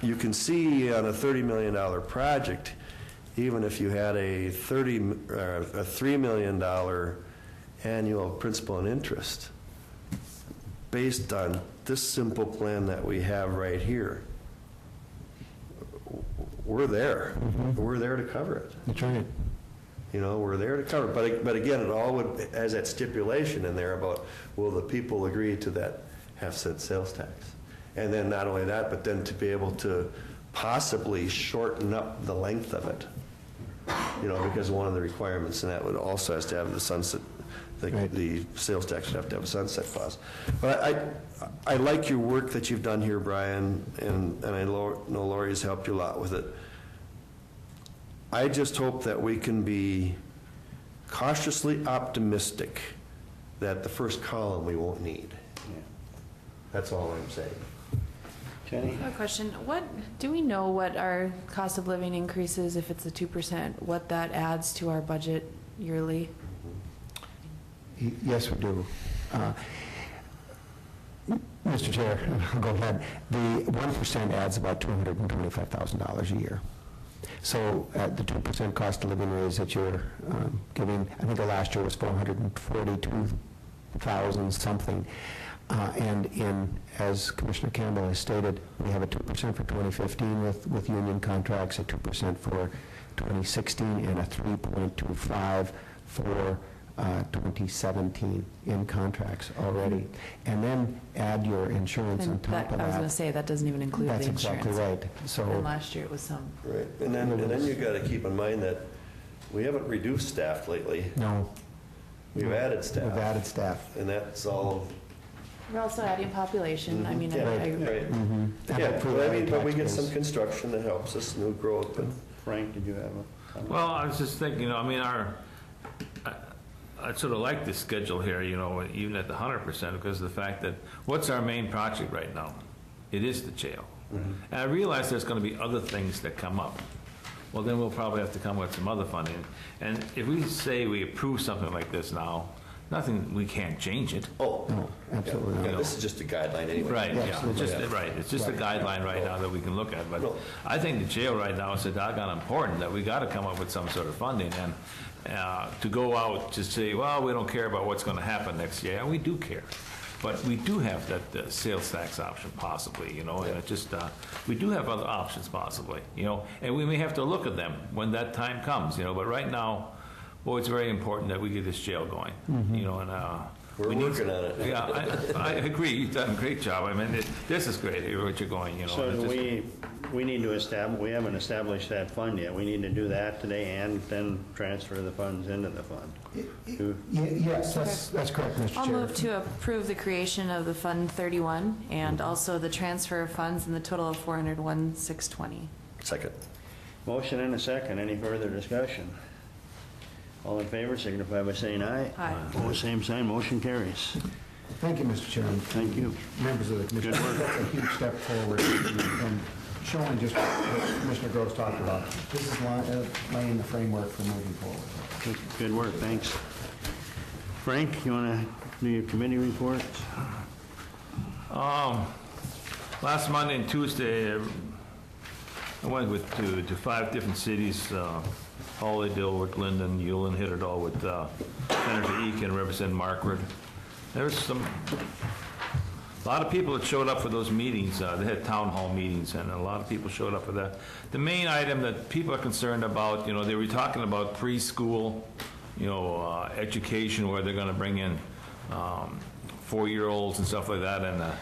you can see on a $30 million project, even if you had a $3 million annual principal and interest, based on this simple plan that we have right here, we're there. We're there to cover it. That's right. You know, we're there to cover it. But again, it all would, has that stipulation in there about, will the people agree to that half-cent sales tax? And then not only that, but then to be able to possibly shorten up the length of it. You know, because one of the requirements, and that would also has to have the sunset, the sales tax would have to have a sunset clause. But I like your work that you've done here, Brian, and I know Lori's helped you a lot with it. I just hope that we can be cautiously optimistic that the first column we won't need. That's all I'm saying. Jenny? I have a question. Do we know what our cost of living increases, if it's a 2%, what that adds to our budget yearly? Yes, we do. Mr. Chair, I'll go ahead. The 1% adds about $225,000 a year. So the 2% cost of living raise that you're giving, I think the last year was $442,000 something. And as Commissioner Campbell has stated, we have a 2% for 2015 with union contracts, a 2% for 2016, and a 3.25 for 2017 in contracts already. And then add your insurance on top of that. I was going to say, that doesn't even include the insurance. That's exactly right. So, and last year it was some. Right, and then you've got to keep in mind that we haven't reduced staff lately. No. We've added staff. We've added staff. And that's all. We're also adding population. I mean, Yeah, right. Yeah, but we get some construction that helps us, new growth. But Frank, did you have a comment? Well, I was just thinking, I mean, I sort of like this schedule here, even at the 100%, because of the fact that what's our main project right now? It is the jail. And I realize there's going to be other things that come up. Well, then we'll probably have to come with some other funding. And if we say we approve something like this now, we can't change it. Oh, no, absolutely not. Yeah, this is just a guideline anyway. Right, Yeah, yeah, absolutely. it's just a guideline right now that we can look at. But I think the jail right now is so doggone important that we got to come up with some sort of funding. And to go out to say, well, we don't care about what's going to happen next year, and we do care. But we do have that sales tax option possibly, and it just, we do have other options possibly, and we may have to look at them when that time comes, but right now, boy, it's very important that we get this jail going, and we're working on it. Yeah, I agree. You've done a great job. I mean, this is great, what you're going, So we need to we haven't established that fund yet. We need to do that today and then transfer the funds into the fund. Yes, that's correct, Mr. Chair. I'll move to approve the creation of the Fund 31 and also the transfer of funds in the total of $401,620. Second. Motion and a second. Any further discussion? All in favor, signify by saying aye. Aye. Opposed, same sign. Motion carries. Thank you, Mr. Chairman. Thank you. Members of the commission. Good work. That's a huge step forward and showing just what Commissioner Gross talked about. This is laying the framework for moving forward. Good work. Thanks. Frank, you want to do your committee reports? Last Monday and Tuesday, I went to 5 different cities, Hawley, Dilworth, Linden, Ulen, hit it all with Senator Eakin, Representative Markford. There was a lot of people that showed up for those meetings. They had town hall meetings, and a lot of people showed up for that. The main item that people are concerned about, they were talking about preschool, education, where they're going to bring in 4-year-olds and stuff like that, and a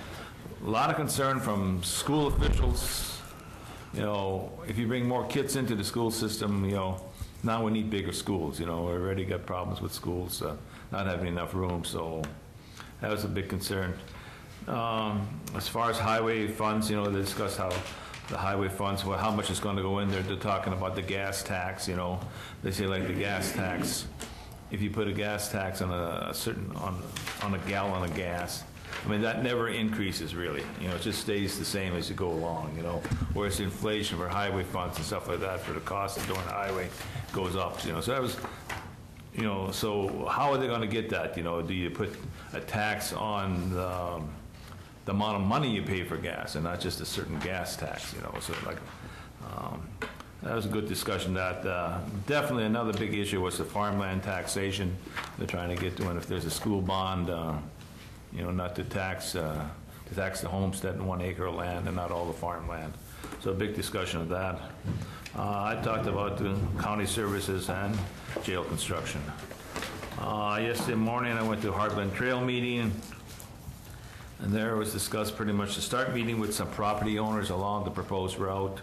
lot of concern from school officials. If you bring more kids into the school system, now we need bigger schools. We already got problems with schools not having enough room, so that was a big concern. As far as highway funds, they discussed how the highway funds, how much is going to go in there. They're talking about the gas tax, They say like the gas tax, if you put a gas tax on on a gallon of gas, I mean, that never increases really. It just stays the same as you go along, Whereas inflation for highway funds and stuff like that for the cost of doing the highway goes up, So that was, so how are they going to get that? Do you put a tax on the amount of money you pay for gas and not just a certain gas tax, So like, that was a good discussion. That definitely another big issue was the farmland taxation. They're trying to get to, and if there's a school bond, not to tax the homestead and 1 acre of land and not all the farmland. So a big discussion of that. I talked about the county services and jail construction. Yesterday morning I went to Heartland Trail meeting, and there was discussed pretty much to start meeting with some property owners along the proposed route,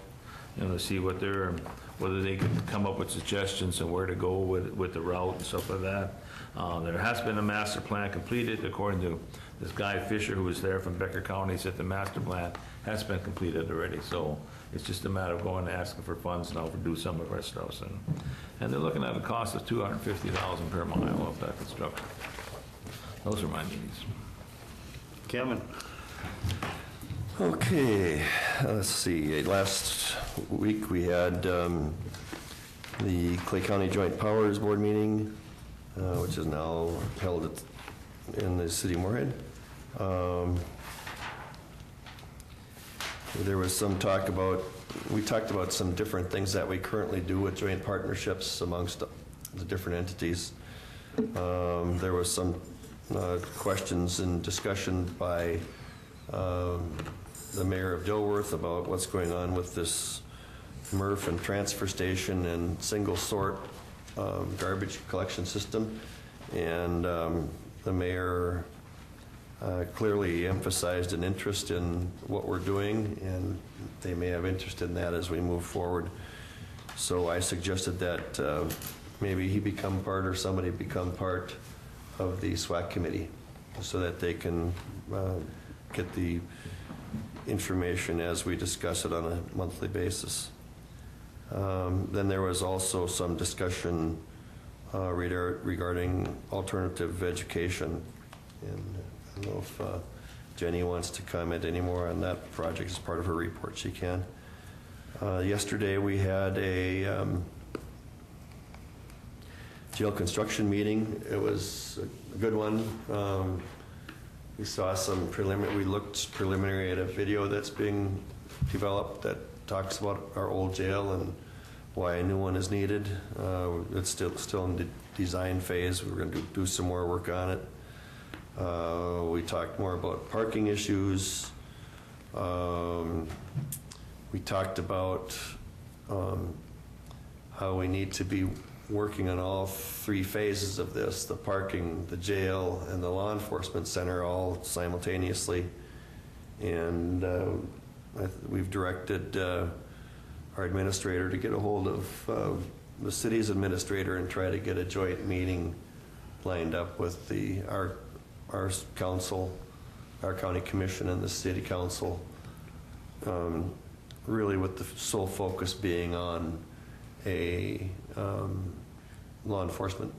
to see whether they could come up with suggestions and where to go with the route and stuff like that. There has been a master plan completed, according to this guy Fisher, who was there from Becker County, said the master plan has been completed already. So it's just a matter of going and asking for funds now to do some of our stuff. And they're looking at a cost of $250,000 per mile of that construction. Those are my meetings. Kevin? Okay, let's see. Last week we had the Clay County Joint Powers Board meeting, which is now held in the city of Moorhead. There was some talk about, we talked about some different things that we currently do with joint partnerships amongst the different entities. There was some questions and discussion by the mayor of Dilworth about what's going on with this MRF and transfer station and single sort garbage collection system. And the mayor clearly emphasized an interest in what we're doing, and they may have interest in that as we move forward. So I suggested that maybe he become part, or somebody become part of the SWAC committee, so that they can get the information as we discuss it on a monthly basis. Then there was also some discussion regarding alternative education, and I don't know if Jenny wants to comment any more on that project as part of her report. She can. Yesterday we had a jail construction meeting. It was a good one. We saw some we looked preliminary at a video that's being developed that talks about our old jail and why a new one is needed. It's still in the design phase. We're going to do some more work on it. We talked more about parking issues. We talked about how we need to be working on all 3 phases of this, the parking, the jail, and the law enforcement center, all simultaneously. And we've directed our administrator to get a hold of the city's administrator and try to get a joint meeting lined up with our council, our county commission, and the city council, really with the sole focus being on a law enforcement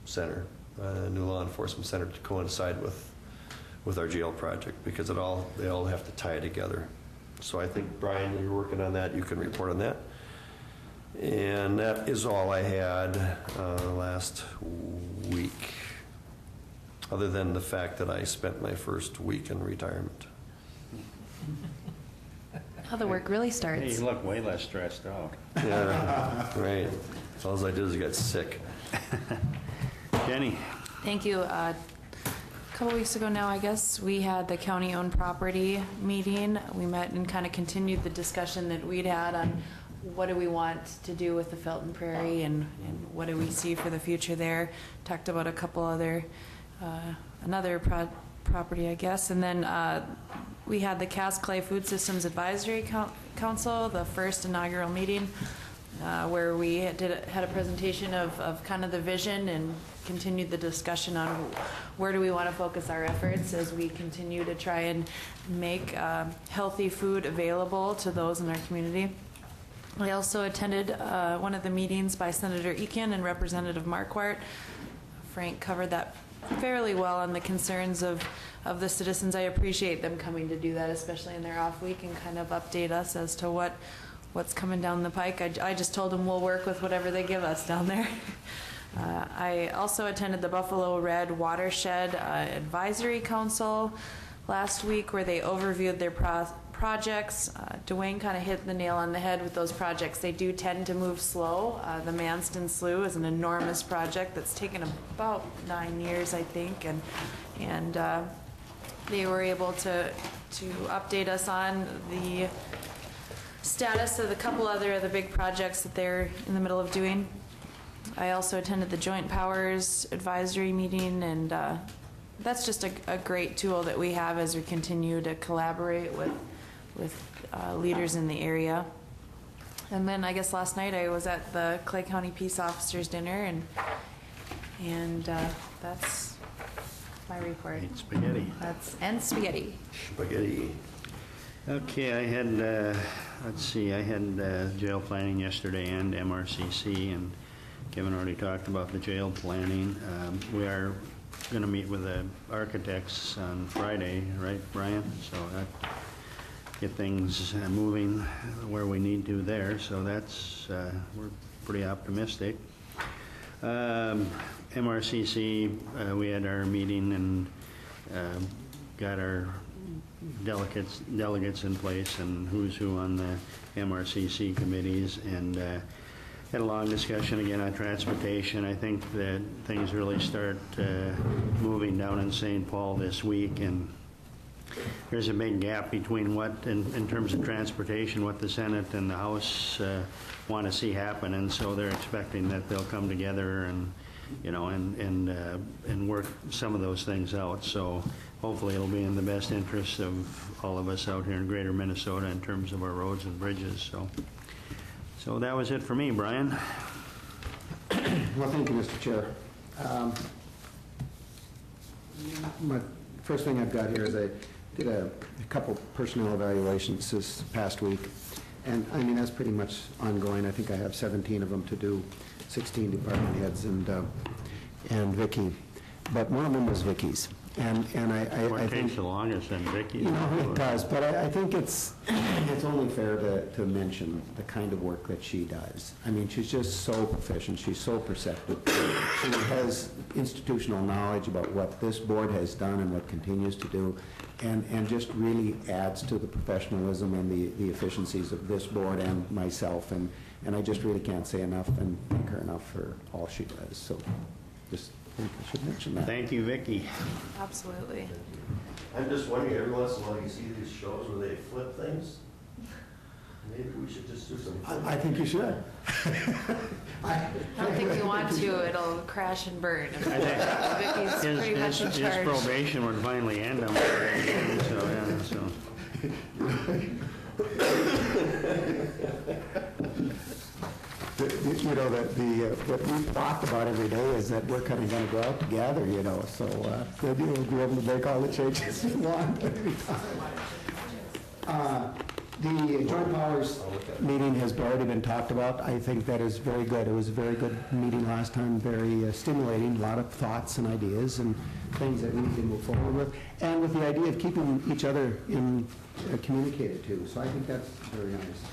center, a new law enforcement center to coincide with our jail project, because they all have to tie together. So I think, Brian, you're working on that. You can report on that. And that is all I had last week, other than the fact that I spent my first week in retirement. How the work really starts. Hey, you look way less stressed out. Yeah, right. All I did is get sick. Jenny? Thank you. A couple weeks ago now, I guess, we had the county-owned property meeting. We met and kind of continued the discussion that we'd had on what do we want to do with the Felton Prairie and what do we see for the future there. Talked about a couple other, another property, I guess. And then we had the Cass Clay Food Systems Advisory Council, the first inaugural meeting. where we had a presentation of kind of the vision and continued the discussion on where do we want to focus our efforts as we continue to try and make healthy food available to those in our community. I also attended one of the meetings by Senator Eakin and Representative Marquardt. Frank covered that fairly well on the concerns of the citizens. I appreciate them coming to do that, especially in their off week, and kind of update us as to what's coming down the pike. I just told them we'll work with whatever they give us down there. I also attended the Buffalo Red Watershed Advisory Council last week, where they overviewed their projects. Dwayne kind of hit the nail on the head with those projects. They do tend to move slow. The Manston Slough is an enormous project that's taken about 9 years, I think, and they were able to update us on the status of a couple other of the big projects that they're in the middle of doing. I also attended the Joint Powers Advisory meeting, and that's just a great tool that we have as we continue to collaborate with leaders in the area. And then I guess last night I was at the Clay County Peace Officers Dinner, and that's my report. Eat spaghetti. And spaghetti. Spaghetti. Okay, I had, let's see, I had jail planning yesterday and MRCC, and Kevin already talked about the jail planning. We are going to meet with the architects on Friday, right, Brian? So that get things moving where we need to there. So that's we're pretty optimistic. MRCC, we had our meeting and got our delegates in place and who's who on the MRCC committees, and had a long discussion again on transportation. I think that things really start moving down in St. Paul this week, and there's a big gap between what, in terms of transportation, what the Senate and the House want to see happen, and so they're expecting that they'll come together and, you know, and work some of those things out. So hopefully it'll be in the best interest of all of us out here in Greater Minnesota in terms of our roads and bridges. So that was it for me, Brian. Well, thank you, Mr. Chair. My first thing I've got here is I did a couple personnel evaluations this past week, and I mean, that's pretty much ongoing. I think I have 17 of them to do, 16 department heads and Vicki, but one of them was Vicki's. And I think takes the longest than Vicki? You know, it does, but I think it's only fair to mention the kind of work that she does. I mean, she's just so proficient, she's so perceptive. She has institutional knowledge about what this board has done and what continues to do, and just really adds to the professionalism and the efficiencies of this board and myself, and I just really can't say enough and thank her enough for all she does. So just I think I should mention that. Thank you, Vicki. Absolutely. I'm just wondering, every once in a while you see these shows where they flip things. Maybe we should just do some. I think you should. I don't think we want to. It'll crash and burn. Vicky's pretty much in His charge. probation would finally end him. So, You know, what we've talked about every day is that we're kind of going to go out together, you know, so then you'll be able to make all the changes you want. The Joint Powers meeting has already been talked about. I think that is very good. It was a very good meeting last time, very stimulating, a lot of thoughts and ideas and things that we need to move forward with, and with the idea of keeping each other communicated to. So I think that's very nice.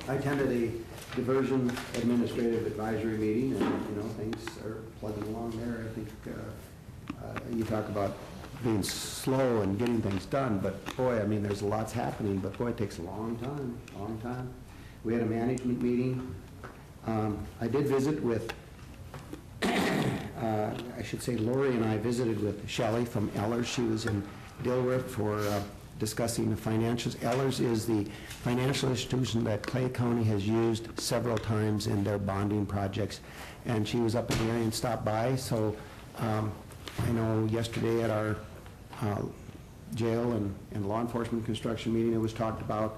I attended a diversion administrative advisory meeting, and you know, things are plugging along there. I think you talk about being slow and getting things done, but boy, I mean, there's lots happening, but boy, it takes a long time. We had a management meeting. I did visit with, I should say Lori and I visited with Shelley from Ellers. She was in Dilworth for discussing the financials. Ellers is the financial institution that Clay County has used several times in their bonding projects, and she was up in the area and stopped by. So I know yesterday at our jail and law enforcement construction meeting, it was talked about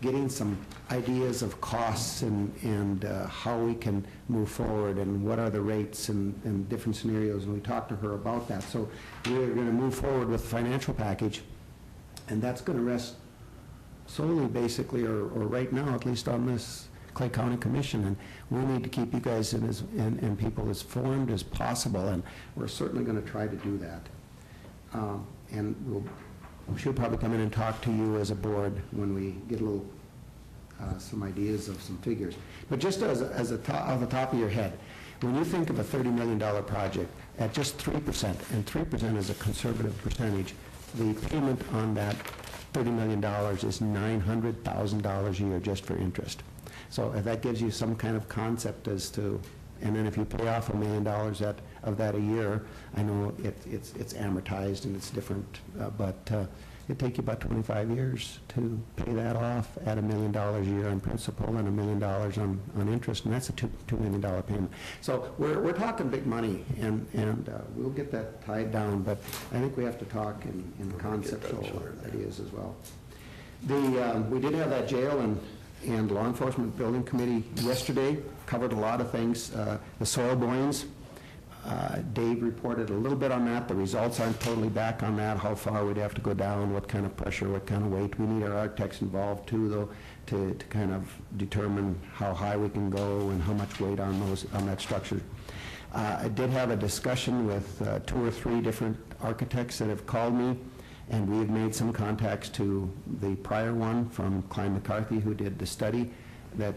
getting some ideas of costs and how we can move forward and what are the rates and different scenarios, and we talked to her about that. So we're going to move forward with the financial package, and that's going to rest solely, basically, or right now, at least, on this Clay County Commission, and we need to keep you guys and people as informed as possible, and we're certainly going to try to do that. And we should probably come in and talk to you as a board when we get a little, some ideas of some figures. But just off the top of your head, when you think of a $30 million project at just 3%, and 3% is a conservative percentage, the payment on that $30 million is $900,000 a year just for interest. So if that gives you some kind of concept as to, and then if you pay off $1 million of that a year, I know it's amortized and it's different, but it'd take you about 25 years to pay that off at $1 million a year on principal and $1 million on interest, and that's a $2 million payment. So we're talking big money, and we'll get that tied down, but I think we have to talk in conceptual ideas as well. We did have that jail and law enforcement building committee yesterday, covered a lot of things. The soil borings, Dave reported a little bit on that. The results aren't totally back on that, how far we'd have to go down, what kind of pressure, what kind of weight. We need our architects involved too, though, to kind of determine how high we can go and how much weight on that structure. I did have a discussion with 2 or 3 different architects that have called me, and we have made some contacts to the prior one from Klein McCarthy, who did the study that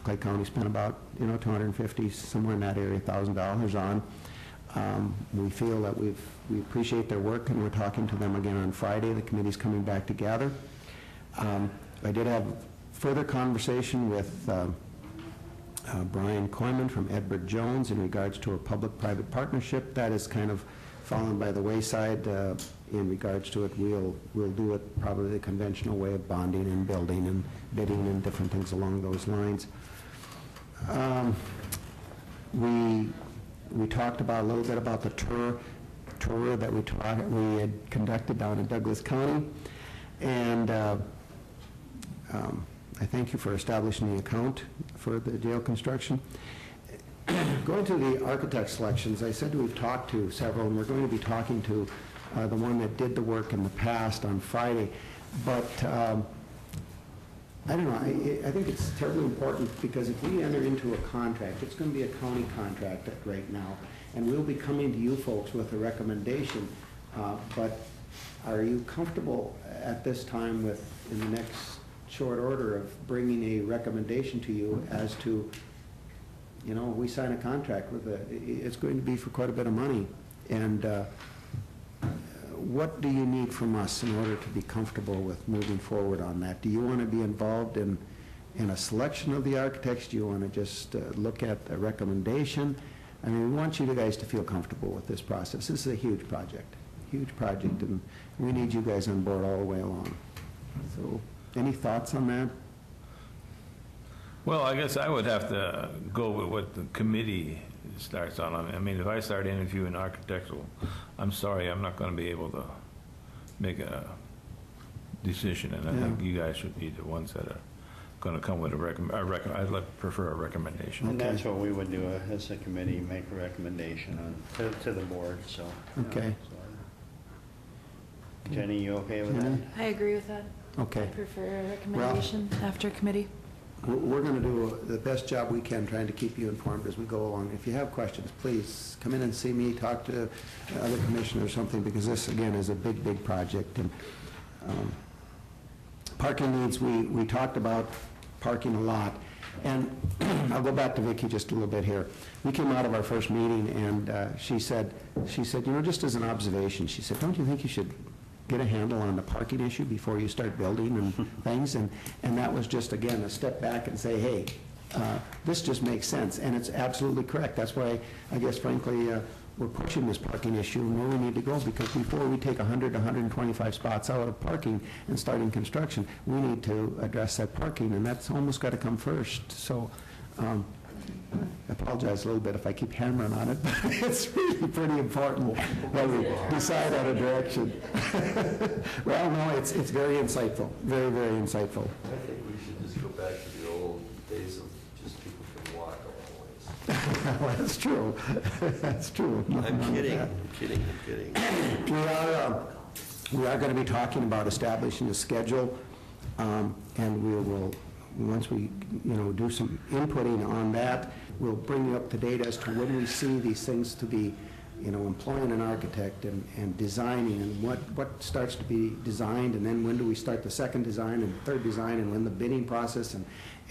Clay County spent about, $250, somewhere in that area, $1,000 on. We feel that we appreciate their work, and we're talking to them again on Friday. The committee's coming back together. I did have further conversation with Brian Koyman from Edward Jones in regards to a public-private partnership. That is kind of fallen by the wayside in regards to it. We'll do it probably the conventional way of bonding and building and bidding and different things along those lines. We talked about a little bit about the tour that we had conducted down in Douglas County, and I thank you for establishing the account for the jail construction. Going to the architect selections, I said we've talked to several, and we're going to be talking to the one that did the work in the past on Friday. But I don't know, I think it's terribly important, because if we enter into a contract, it's going to be a county contract right now, and we'll be coming to you folks with a recommendation. But are you comfortable at this time with, in the next short order, of bringing a recommendation to you as to, we sign a contract with it's going to be for quite a bit of money, and what do you need from us in order to be comfortable with moving forward on that? Do you want to be involved in a selection of the architects? Do you want to just look at a recommendation? I mean, we want you guys to feel comfortable with this process. This is a huge project, and we need you guys on board all the way along. So, any thoughts on that? Well, I guess I would have to go with what the committee starts on. I mean, if I start interviewing architectural, I'm sorry, I'm not going to be able to make a decision, and I think you guys should be the ones that are going to come with I'd prefer a recommendation. And that's what we would do as a committee, make a recommendation to the board, so. Okay. Jenny, you okay with that? I agree with that. Okay. I prefer a recommendation after committee. We're going to do the best job we can trying to keep you informed as we go along. If you have questions, please come in and see me, talk to other commissioners or something, because this, again, is a big, big project. And parking needs, we talked about parking a lot. And I'll go back to Vicki just a little bit here. We came out of our first meeting, and she said, just as an observation, she said, don't you think you should get a handle on the parking issue before you start building and things? And that was just, again, a step back and say, hey, this just makes sense. And it's absolutely correct. That's why, I guess, frankly, we're pushing this parking issue and where we need to go, because before we take 100 to 125 spots out of parking and starting construction, we need to address that parking, and that's almost got to come first. So I apologize a little bit if I keep hammering on it, but it's really pretty important that we decide on a direction. Well, no, it's very insightful, very, very insightful. I think Well, that's true. That's true. I'm kidding. We are going to be talking about establishing a schedule, and we will, once we, do some inputting on that, we'll bring you up to date as to when we see these things to be, employing an architect and designing, and what starts to be designed, and then when do we start the second design and third design, and when the bidding process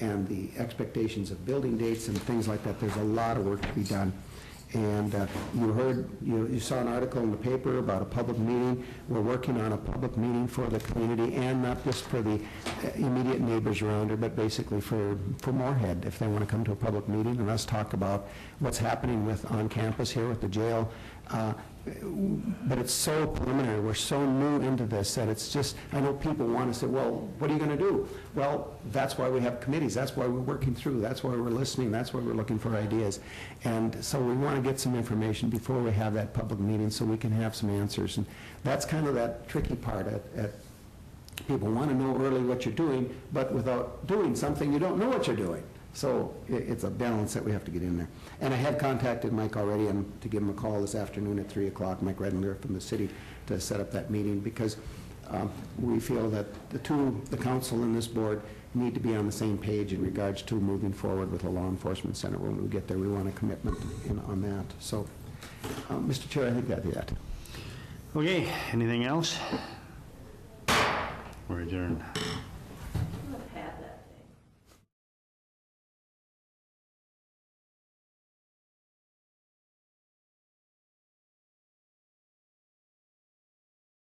and the expectations of building dates and things like that. There's a lot of work to be done. And you saw an article in the paper about a public meeting. We're working on a public meeting for the community, and not just for the immediate neighbors around her, but basically for Moorhead, if they want to come to a public meeting and us talk about what's happening on campus here with the jail. But it's so preliminary. We're so new into this that it's just, I know people want to say, well, what are you going to do? Well, that's why we have committees. That's why we're working through. That's why we're listening. That's why we're looking for ideas. And so we want to get some information before we have that public meeting so we can have some answers. And that's kind of that tricky part. People want to know early what you're doing, but without doing something, you don't know what you're doing. So it's a balance that we have to get in there. And I have contacted Mike already, and to give him a call this afternoon at 3 o'clock, Mike Redlinger from the city, to set up that meeting, because we feel that the council and this board need to be on the same page in regards to moving forward with a law enforcement center. When we get there, we want a commitment on that. So, Mr. Chair, I think that'd be that. Okay, anything else? We're adjourned.